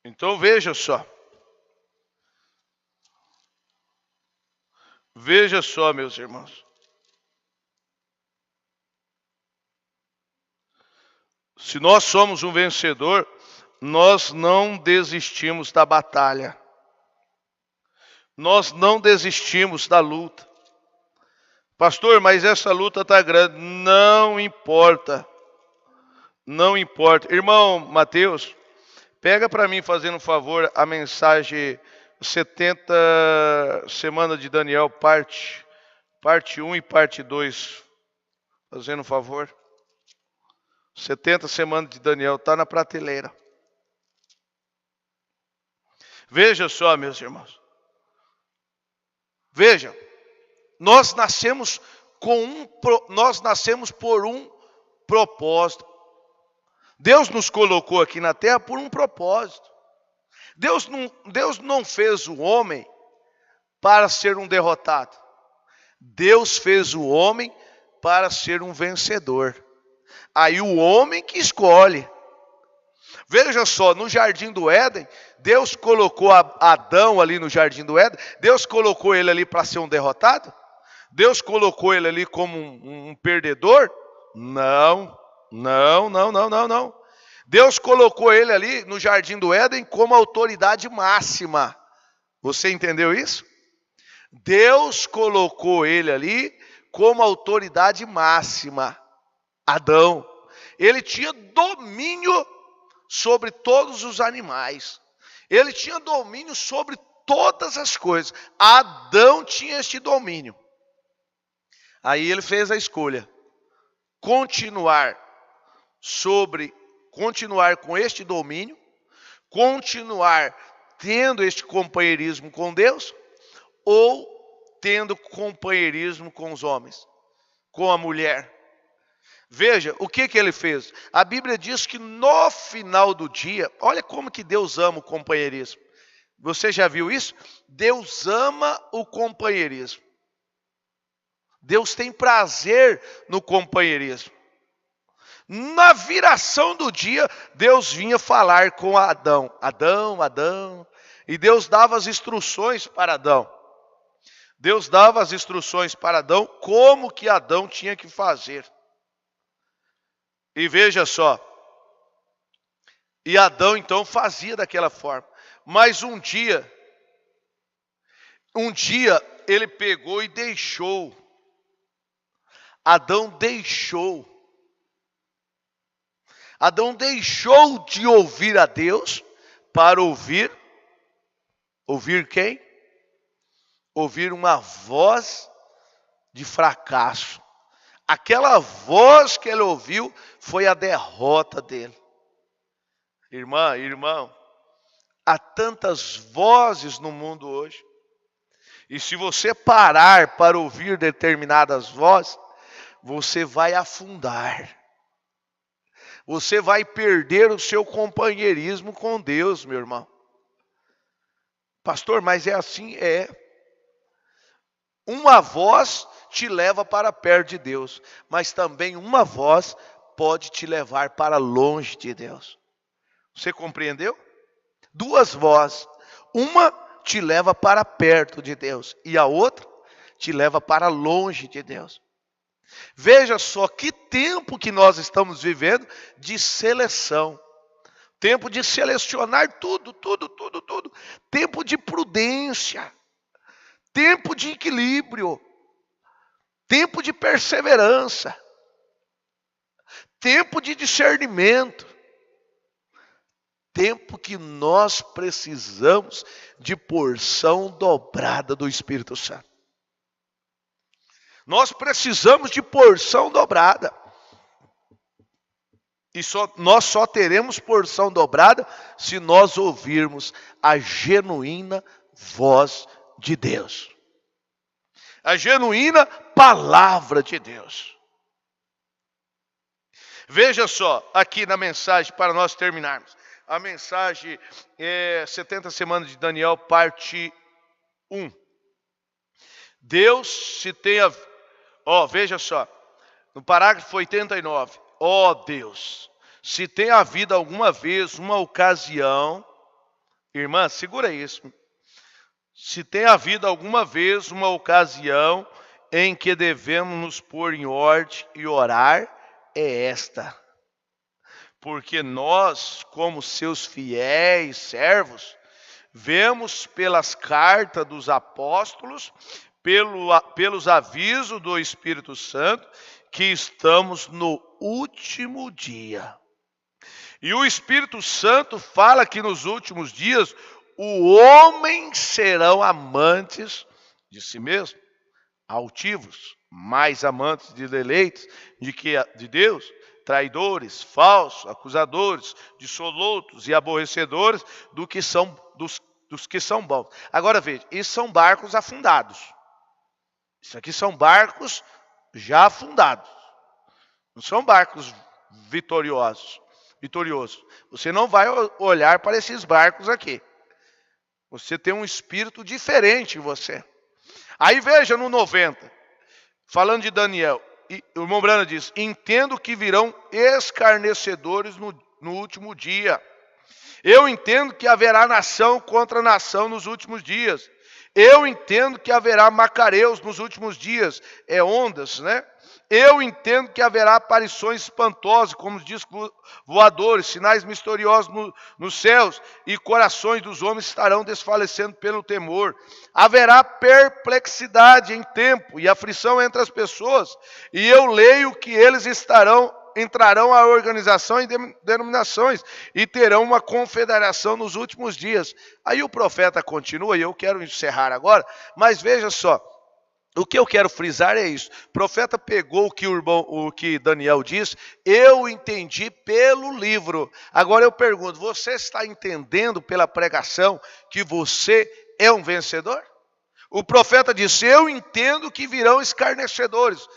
Então veja só. Veja só, meus irmãos. Se nós somos um vencedor, nós não desistimos da batalha. Nós não desistimos da luta. Pastor, mas essa luta está grande. Não importa. Não importa. Irmão Mateus, pega para mim, fazendo um favor, a mensagem 70 Semana de Daniel, parte 1 e parte 2. Fazendo um favor. 70 Semanas de Daniel, está na prateleira. Veja só, meus irmãos. Veja, nós nascemos por um propósito. Deus nos colocou aqui na terra por um propósito. Deus não fez o homem para ser um derrotado. Deus fez o homem para ser um vencedor. Aí o homem que escolhe. Veja só, no Jardim do Éden, Deus colocou Adão ali no Jardim do Éden. Deus colocou ele ali para ser um derrotado? Deus colocou ele ali como um perdedor? Não. Deus colocou ele ali no Jardim do Éden como autoridade máxima. Você entendeu isso? Deus colocou ele ali como autoridade máxima. Adão, ele tinha domínio sobre todos os animais. Ele tinha domínio sobre todas as coisas. Adão tinha este domínio. Aí ele fez a escolha. Continuar com este domínio, continuar tendo este companheirismo com Deus, ou tendo companheirismo com os homens, com a mulher. Veja, o que ele fez? A Bíblia diz que no final do dia, olha como que Deus ama o companheirismo. Você já viu isso? Deus ama o companheirismo. Deus tem prazer no companheirismo. Na viração do dia, Deus vinha falar com Adão. Adão. E Deus dava as instruções para Adão. Deus dava as instruções para Adão, como que Adão tinha que fazer. E veja só, e Adão então fazia daquela forma. Mas um dia ele pegou e deixou. Adão deixou de ouvir a Deus para ouvir quem? Ouvir uma voz de fracasso. Aquela voz que ele ouviu foi a derrota dele. Irmão, há tantas vozes no mundo hoje. E se você parar para ouvir determinadas vozes, você vai afundar. Você vai perder o seu companheirismo com Deus, meu irmão. Pastor, mas é assim? É. Uma voz te leva para perto de Deus, mas também uma voz pode te levar para longe de Deus. Você compreendeu? Duas vozes. Uma te leva para perto de Deus e a outra te leva para longe de Deus. Veja só que tempo que nós estamos vivendo de seleção. Tempo de selecionar tudo. Tempo de prudência. Tempo de equilíbrio. Tempo de perseverança. Tempo de discernimento. Tempo que nós precisamos de porção dobrada do Espírito Santo. Nós precisamos de porção dobrada. E nós só teremos porção dobrada se nós ouvirmos a genuína voz de Deus. A genuína palavra de Deus. Veja só, aqui na mensagem, para nós terminarmos. A mensagem é 70 semanas de Daniel, parte 1. Deus se tenha... veja só, no parágrafo 89. Deus, se tem havido alguma vez uma ocasião... Irmã, segura isso. Se tem havido alguma vez uma ocasião em que devemos nos pôr em ordem e orar, é esta. Porque nós, como seus fiéis servos, vemos pelas cartas dos apóstolos, pelos avisos do Espírito Santo, que estamos no último dia. E o Espírito Santo fala que nos últimos dias o homem serão amantes de si mesmo, altivos, mais amantes de deleites de Deus, traidores, falsos, acusadores, dissolutos e aborrecedores dos que são bons. Agora veja, isso são barcos afundados. Isso aqui são barcos já afundados. Não são barcos vitoriosos. Você não vai olhar para esses barcos aqui. Você tem um espírito diferente em você. Aí veja no 90, falando de Daniel, o irmão Brana diz: entendo que virão escarnecedores no último dia. Eu entendo que haverá nação contra nação nos últimos dias. Eu entendo que haverá macareus nos últimos dias. É ondas, né? Eu entendo que haverá aparições espantosas, como discos voadores, sinais misteriosos nos céus, e corações dos homens estarão desfalecendo pelo temor. Haverá perplexidade em tempo e aflição entre as pessoas, e eu leio que eles entrarão à organização e denominações e terão uma confederação nos últimos dias. Aí o profeta continua, e eu quero encerrar agora, mas veja só. O que eu quero frisar é isso. O profeta pegou o que Daniel disse, eu entendi pelo livro. Agora eu pergunto, você está entendendo pela pregação que você é um vencedor? O profeta disse, eu entendo que virão escarnecedores.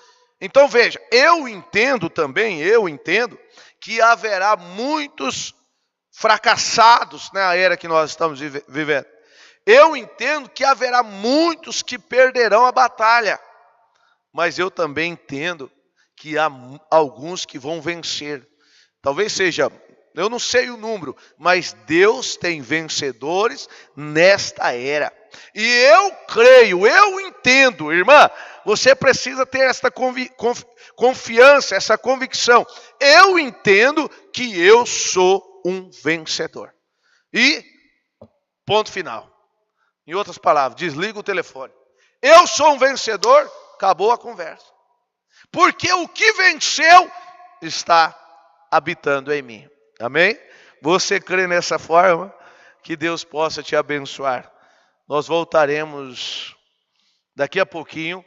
Então veja, eu entendo que haverá muitos fracassados na era que nós estamos vivendo. Eu entendo que haverá muitos que perderão a batalha, mas eu também entendo que há alguns que vão vencer. Talvez seja, eu não sei o número, mas Deus tem vencedores nesta era. E eu creio, eu entendo, irmã, você precisa ter esta confiança, essa convicção. Eu entendo que eu sou um vencedor. E ponto final. Em outras palavras, desliga o telefone. Eu sou um vencedor, acabou a conversa. Porque o que venceu está habitando em mim. Amém? Você crê nessa forma? Que Deus possa te abençoar. Nós voltaremos daqui a pouquinho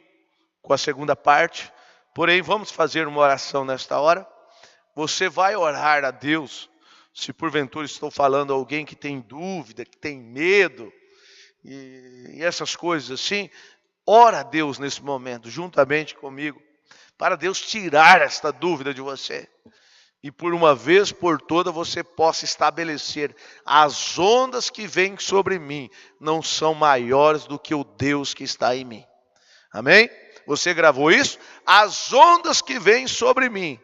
com a segunda parte. Porém, vamos fazer uma oração nesta hora. Você vai orar a Deus. Se porventura estou falando a alguém que tem dúvida, que tem medo, e essas coisas assim, ora a Deus nesse momento, juntamente comigo, para Deus tirar esta dúvida de você. e por uma vez por toda você possa estabelecer: as ondas que vêm sobre mim não são maiores do que o Deus que está em mim. Amém? Você gravou isso? As ondas que vêm sobre mim,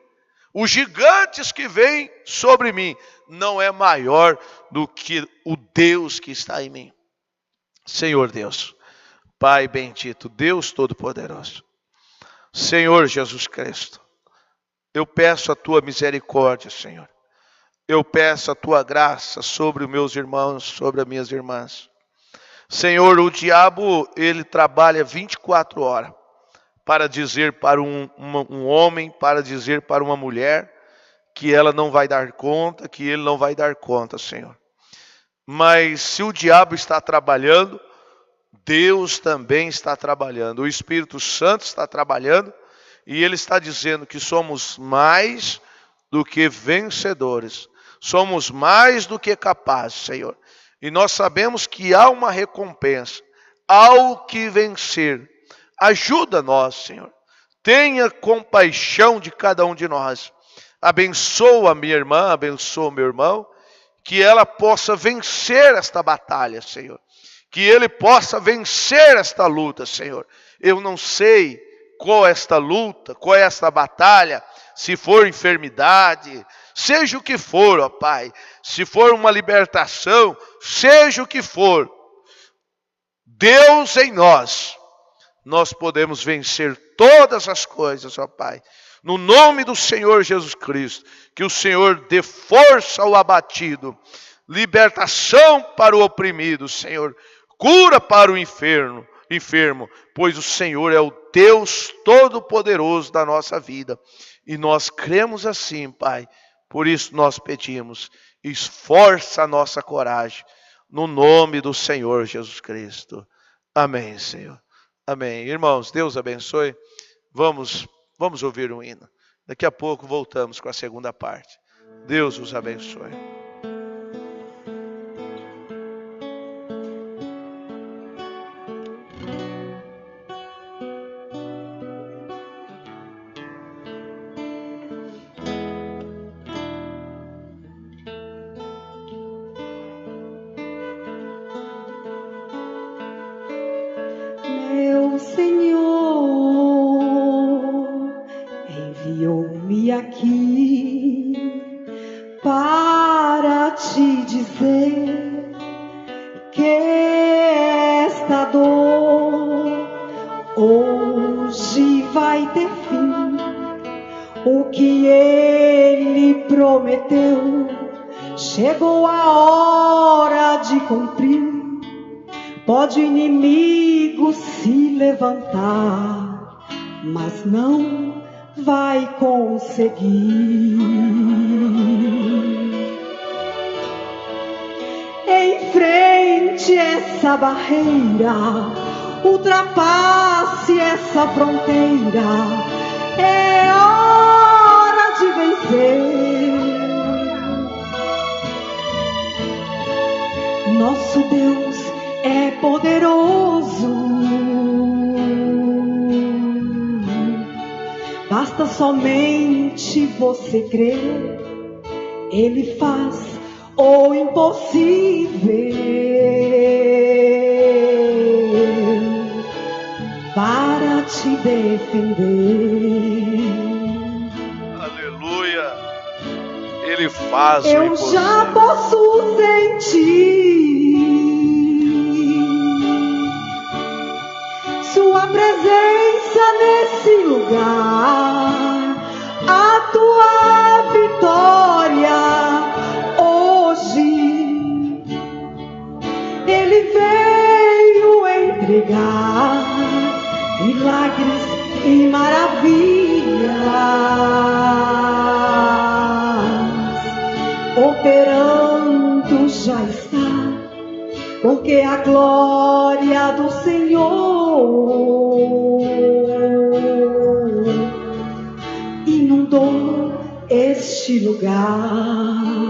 os gigantes que vêm sobre mim, não é maior do que o Deus que está em mim. Senhor Deus, Pai bendito, Deus Todo-Poderoso, Senhor Jesus Cristo, eu peço a Tua misericórdia, Senhor. Eu peço a Tua graça sobre os meus irmãos, sobre as minhas irmãs. Senhor, o diabo, ele trabalha 24 horas para dizer para um homem, para dizer para uma mulher que ela não vai dar conta, que ele não vai dar conta, Senhor. Mas se o diabo está trabalhando, Deus também está trabalhando. O Espírito Santo está trabalhando e Ele está dizendo que somos mais do que vencedores. Somos mais do que capazes, Senhor. E nós sabemos que há uma recompensa ao que vencer. Ajuda-nós, Senhor. Tenha compaixão de cada um de nós. Abençoa a minha irmã, abençoa o meu irmão, que ela possa vencer esta batalha, Senhor. Que ele possa vencer esta luta, Senhor. Eu não sei qual é esta luta, qual é esta batalha, se for enfermidade, seja o que for, ó Pai. Se for uma libertação, seja o que for. Deus em nós podemos vencer todas as coisas, ó Pai. No nome do Senhor Jesus Cristo, que o Senhor dê força ao abatido, libertação para o oprimido, Senhor, cura para o enfermo, pois o Senhor é o Deus Todo-Poderoso da nossa vida. E nós cremos assim, Pai, por isso nós pedimos, esforça a nossa coragem, no nome do Senhor Jesus Cristo. Amém, Senhor. Amém. Irmãos, Deus abençoe. Vamos ouvir um hino. Daqui a pouco voltamos com a segunda parte. Deus os abençoe. Meu Senhor enviou-me aqui para te dizer que esta dor hoje vai ter fim. O que ele prometeu chegou a hora de cumprir. Pode o inimigo se levantar, mas não vai conseguir. Enfrente essa barreira, ultrapasse essa fronteira. É hora de vencer. Nosso Deus é poderoso. Basta somente você crer. Ele faz o impossível para te defender. Aleluia. Ele faz o Eu impossível. já posso sentir Sua presença nesse lugar, a tua vitória hoje. Ele veio entregar milagres e maravilhas, operando já está, porque a glória do Senhor inundou este lugar.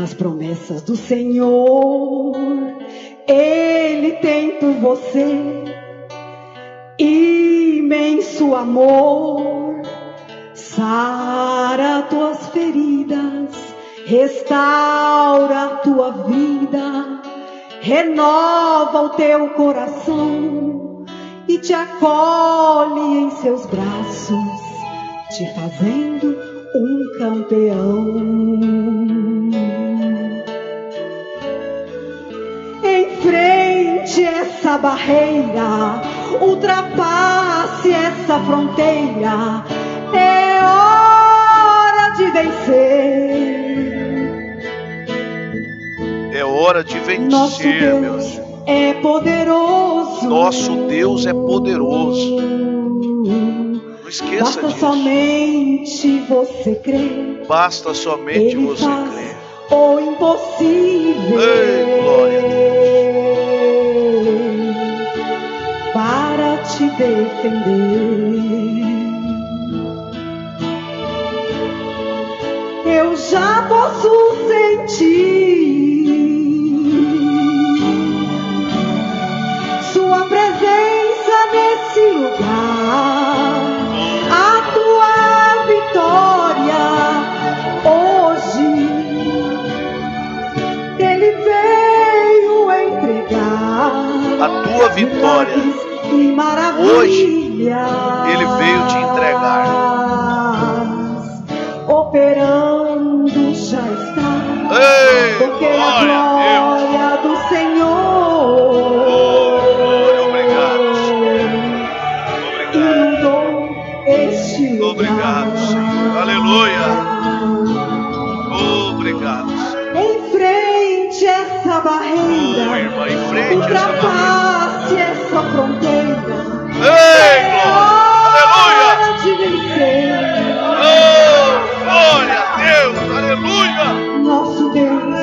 nas promessas do Senhor. Ele tem por você imenso amor, sara tuas feridas, restaura a tua vida, renova o teu coração e te acolhe em seus braços, te fazendo um campeão. Enfrente essa barreira, ultrapasse essa fronteira, é hora de vencer. É hora de Nosso vencer, Deus meus irmãos. é poderoso. Nosso Deus é poderoso. Não esqueça Basta disso. somente você crer. Basta somente Ele você faz crer. o impossível. Ei, glória a para te defender. Eu já posso sentir sua presença nesse lugar, a tua vitória hoje. Ele veio entregar A tua vitória e maravilhas. hoje, Ele veio te entregar. Operando já está. Ei, Porque a glória a glória do Senhor Obrigado, inundou este lugar. Obrigado, Senhor. Aleluia. Obrigado, Senhor. Enfrente essa barreira, Oh, irmã, enfrente essa ultrapasse essa fronteira. Ei, glória. Aleluia. Hora de vencer. Oh, glória a Deus. Aleluia. Nosso Deus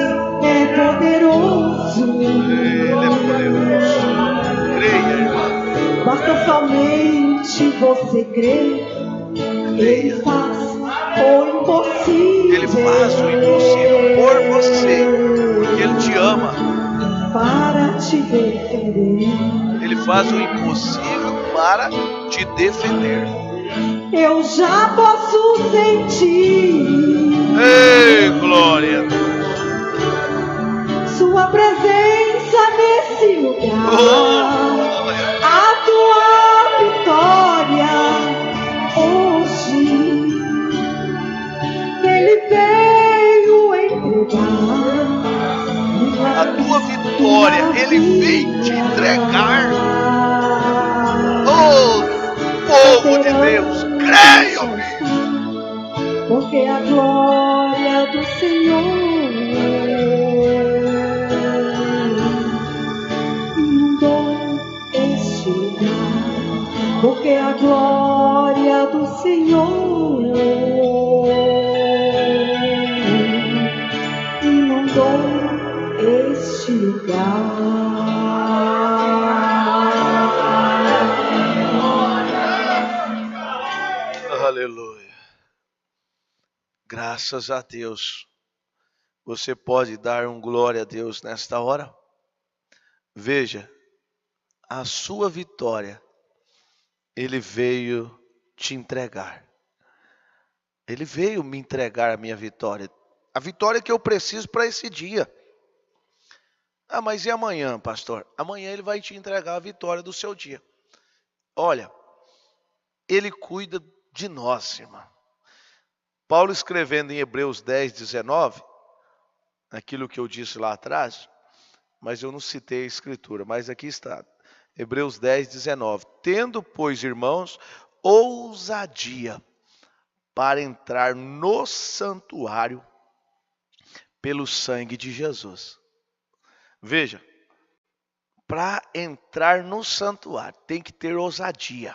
é poderoso. Ele é poderoso. Creia, irmã. Basta somente você crer. Ele faz o impossível. Ele faz o impossível por você, porque Ele te ama. Para te defender. Ele faz o impossível para te defender. Eu já posso sentir Ei, glória a Deus. sua presença nesse lugar. Oh, glória. A tua vitória hoje. Ele veio entregar. A tua vitória, Ele veio te entregar. Oh, povo de Deus, creiam. Porque a glória do Senhor inundou este lugar. Porque a glória do Senhor inundou este lugar. Aleluia. Graças a Deus. Você pode dar um glória a Deus nesta hora? Veja, a sua vitória, Ele veio te entregar. Ele veio me entregar a minha vitória. A vitória que eu preciso para esse dia. Ah, mas e amanhã, pastor? Amanhã Ele vai te entregar a vitória do seu dia. Olha, Ele cuida de nós, irmão. Paulo escrevendo em Hebreus 10, 19, aquilo que eu disse lá atrás, mas eu não citei a escritura, mas aqui está. Hebreus 10, 19. Tendo, pois, irmãos, ousadia para entrar no santuário pelo sangue de Jesus. Veja, para entrar no santuário tem que ter ousadia.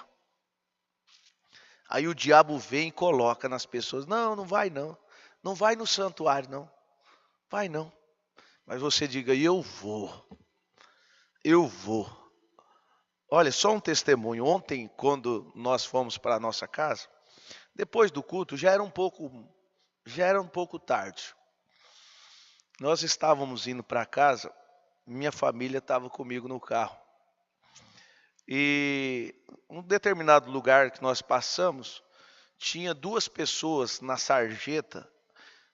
Aí o diabo vem e coloca nas pessoas, não vai não. Não vai no santuário não. Vai não. Mas você diga, eu vou. Eu vou. Olha, só um testemunho. Ontem, quando nós fomos para a nossa casa, depois do culto, já era um pouco tarde. nós estávamos indo para casa, minha família estava comigo no carro. E um determinado lugar que nós passamos, tinha 2 pessoas na sarjeta,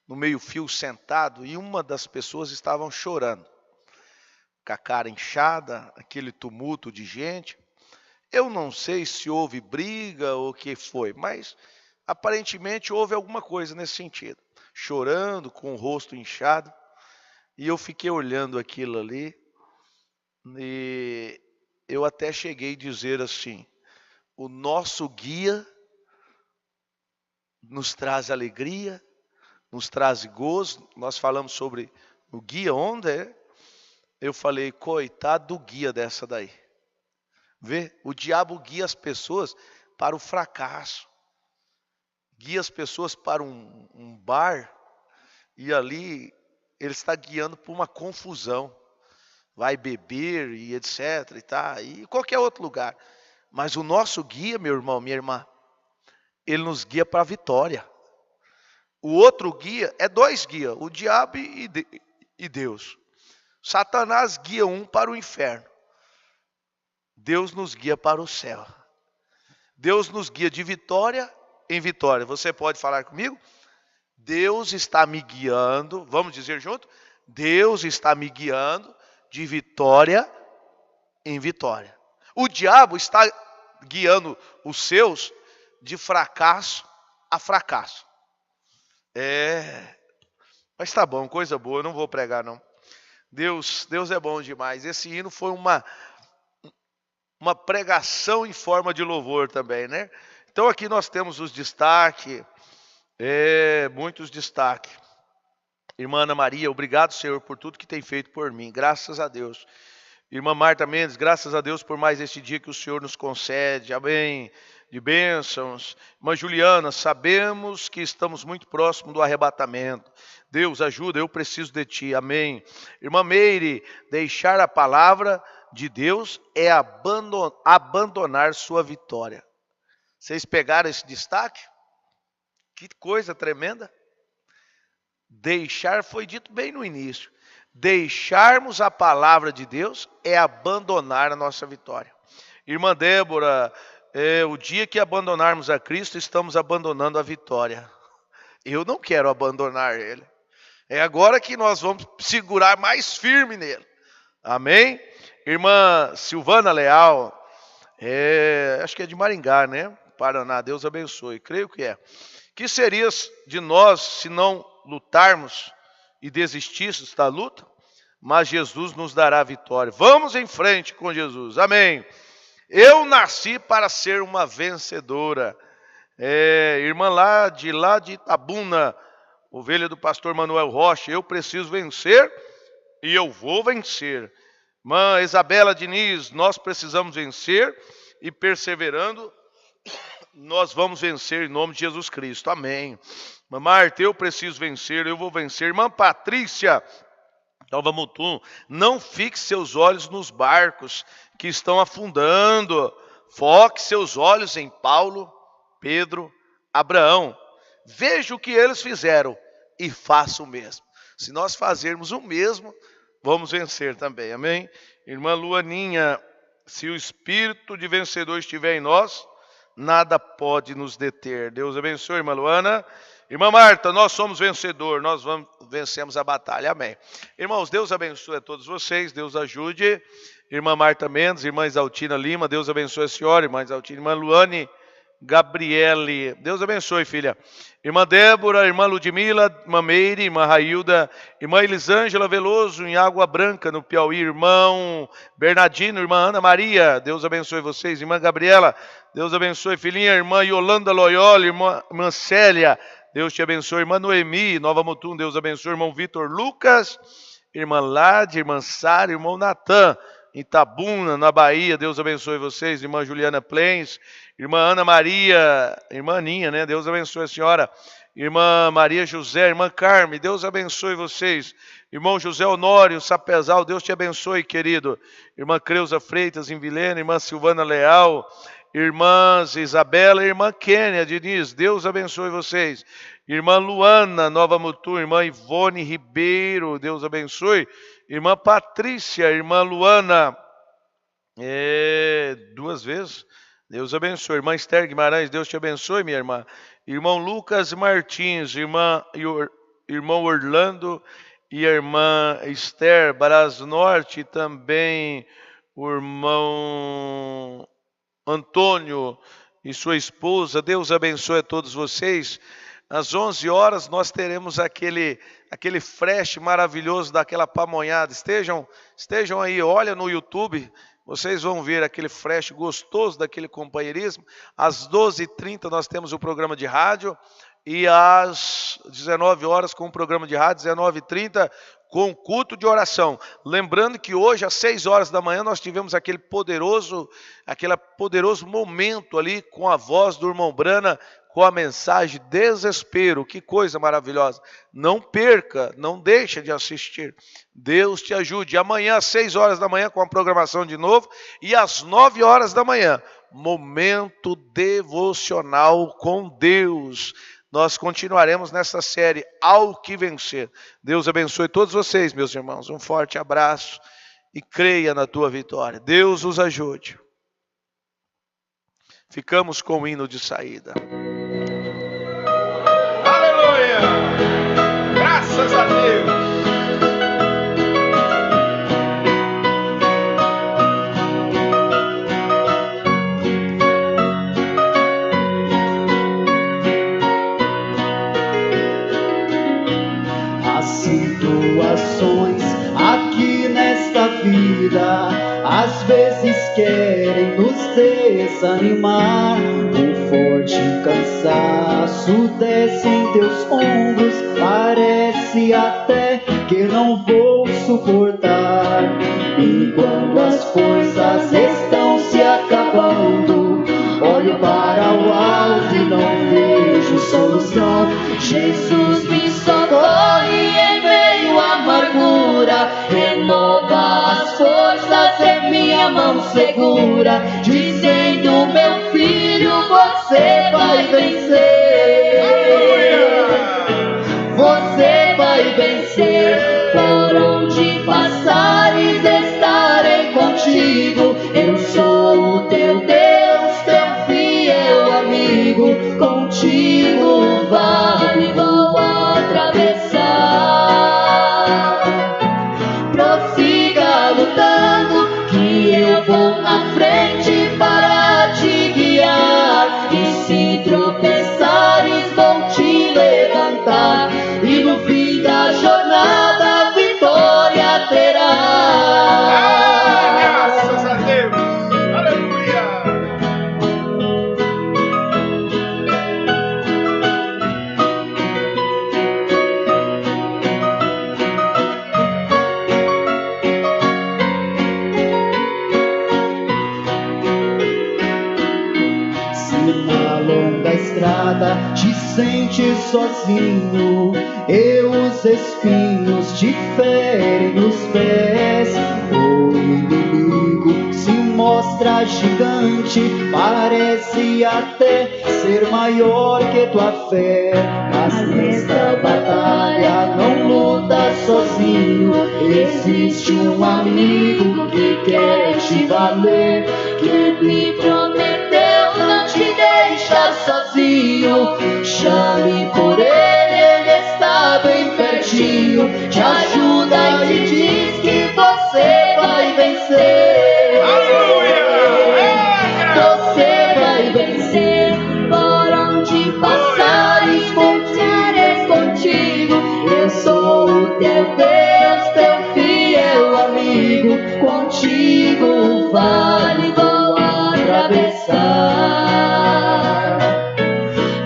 no meio-fio sentado, e uma das pessoas estavam chorando, com a cara inchada, aquele tumulto de gente. Eu não sei se houve briga ou o que foi, mas aparentemente houve alguma coisa nesse sentido. Chorando, com o rosto inchado, e eu fiquei olhando aquilo ali, e eu até cheguei a dizer assim: o nosso guia nos traz alegria, nos traz gozo. Nós falamos sobre o guia ontem. Eu falei, coitado do guia dessa daí. Vê, o diabo guia as pessoas para o fracasso. Guia as pessoas para um bar, e ali ele está guiando para uma confusão. Vai beber e etc. E qualquer outro lugar. Mas o nosso guia, meu irmão, minha irmã, ele nos guia para a vitória. O outro guia, 2 guias, o diabo e Deus. Satanás guia um para o inferno. Deus nos guia para o céu. Deus nos guia de vitória em vitória. Você pode falar comigo? Deus está me guiando, vamos dizer junto? Deus está me guiando de vitória em vitória. O diabo está guiando os seus de fracasso a fracasso. Mas tá bom, coisa boa, eu não vou pregar não. Deus é bom demais. Esse hino foi uma pregação em forma de louvor também, né? Então aqui nós temos os destaques, muitos destaques. Irmã Ana Maria, obrigado, Senhor, por tudo que tem feito por mim, graças a Deus. Irmã Marta Mendes, graças a Deus por mais este dia que o Senhor nos concede, amém, de bênçãos. Irmã Juliana, sabemos que estamos muito próximos do arrebatamento. Deus, ajuda, eu preciso de Ti, amém. Irmã Meire, deixar a palavra de Deus é abandonar sua vitória. Vocês pegaram esse destaque? Que coisa tremenda. Deixar foi dito bem no início. Deixarmos a palavra de Deus é abandonar a nossa vitória. Irmã Débora, o dia que abandonarmos a Cristo, estamos abandonando a vitória. Eu não quero abandonar Ele. É agora que nós vamos segurar mais firme nele. Amém? Irmã Silvana Leal, acho que é de Maringá, né? Paraná, Deus abençoe, creio que é. Que seria de nós se não lutarmos e desistíssemos da luta? Mas Jesus nos dará a vitória. Vamos em frente com Jesus, amém. Eu nasci para ser uma vencedora. Irmã lá de Itabuna, ovelha do pastor Manuel Rocha, eu preciso vencer e eu vou vencer. Irmã Isabela Diniz, nós precisamos vencer e perseverando, nós vamos vencer em nome de Jesus Cristo, amém. Irmã Marta, eu preciso vencer, eu vou vencer. Irmã Patrícia, não fixe seus olhos nos barcos que estão afundando, foque seus olhos em Paulo, Pedro, Abraão. Veja o que eles fizeram e faça o mesmo. Se nós fazermos o mesmo, vamos vencer também, amém? Irmã Luaninha, se o espírito de vencedor estiver em nós, nada pode nos deter. Deus abençoe, irmã Luana. Irmã Marta, nós somos vencedor, vencemos a batalha, amém. Irmãos, Deus abençoe a todos vocês, Deus ajude. Irmã Marta Mendes, irmã Isaltina Lima, Deus abençoe a senhora, irmã Isaltina, irmã Luane Gabriele, Deus abençoe, filha. Irmã Débora, irmã Ludmila, irmã Meire, irmã Railda, irmã Elisângela Veloso, em Água Branca, no Piauí, irmão Bernardino, irmã Ana Maria, Deus abençoe vocês. Irmã Gabriela, Deus abençoe, filhinha. Irmã Yolanda Loyola, irmã Célia, Deus te abençoe. Irmã Noemi, Nova Mutum, Deus abençoe. Irmão Vitor Lucas, irmã Lade, irmã Sara, irmão Natan, Itabuna, na Bahia, Deus abençoe vocês. Irmã Juliana Plens, irmã Ana Maria, irmã Aninha, né? Deus abençoe a senhora. Irmã Maria José, irmã Carme, Deus abençoe vocês. Irmão José Honório Sapezal, Deus te abençoe, querido. Irmã Creuza Freitas, em Vilena, irmã Silvana Leal, Irmãs Isabela e irmã Kênia Diniz, Deus abençoe vocês. Irmã Luana Nova Mutum, irmã Ivone Ribeiro, Deus abençoe. Irmã Patrícia, irmã Luana, duas vezes, Deus abençoe. Irmã Esther Guimarães, Deus te abençoe, minha irmã. Irmão Lucas Martins, irmão Orlando e a irmã Esther Braz Norte, e também o irmão Antônio e sua esposa. Deus abençoe a todos vocês. Às 11 horas nós teremos aquele flash maravilhoso daquela pamonhada. Estejam aí, olha no YouTube, vocês vão ver aquele flash gostoso daquele companheirismo. Às 12h30 nós temos o programa de rádio e às 19 horas com o programa de rádio, 19h30 com culto de oração. Lembrando que hoje às 6 horas da manhã nós tivemos aquele poderoso momento ali com a voz do irmão Brana, com a mensagem desespero. Que coisa maravilhosa. Não perca, não deixa de assistir. Deus te ajude. Amanhã às 6 horas da manhã com a programação de novo e às 9 horas da manhã, momento devocional com Deus. Nós continuaremos nessa série Ao que Vencer. Deus abençoe todos vocês, meus irmãos. Um forte abraço e creia na tua vitória. Deus os ajude. Ficamos com o hino de saída. Aleluia! Graças a Deus! Situações aqui nesta vida às vezes querem nos desanimar. Um forte cansaço desce em teus ombros, parece até que não vou suportar. E quando as forças estão se acabando, olho para o alto e não vejo solução. Jesus me socorre em meio à amargura, renova as forças em minha mão segura, dizendo: meu filho, você vai vencer. Você vai vencer. Por onde passares estarei contigo. Eu sou o teu Deus, teu fiel amigo. Contigo o vale vou atravessar. Prossiga lutando, que eu vou na frente para te guiar. E se tropeçares vou te levantar, e no fim da jornada a vitória terá. Graças a Deus! Aleluia! Na longa estrada te sentes sozinho, e os espinhos te ferem nos pés. O inimigo se mostra gigante, parece até ser maior que tua fé. Mas nesta batalha não luta sozinho, existe um amigo que quer te valer, que me prometeu não te deixar sozinho. Chame por ele está bem pertinho, te ajuda e te diz que você vai vencer. Você vai vencer. Por onde passares contigo. Eu sou o teu Deus, teu fiel amigo. Contigo o vale vou atravessar.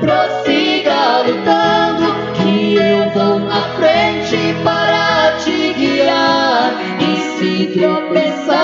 Prossiga lutando, que eu vou na frente para te guiar. E se tropeçar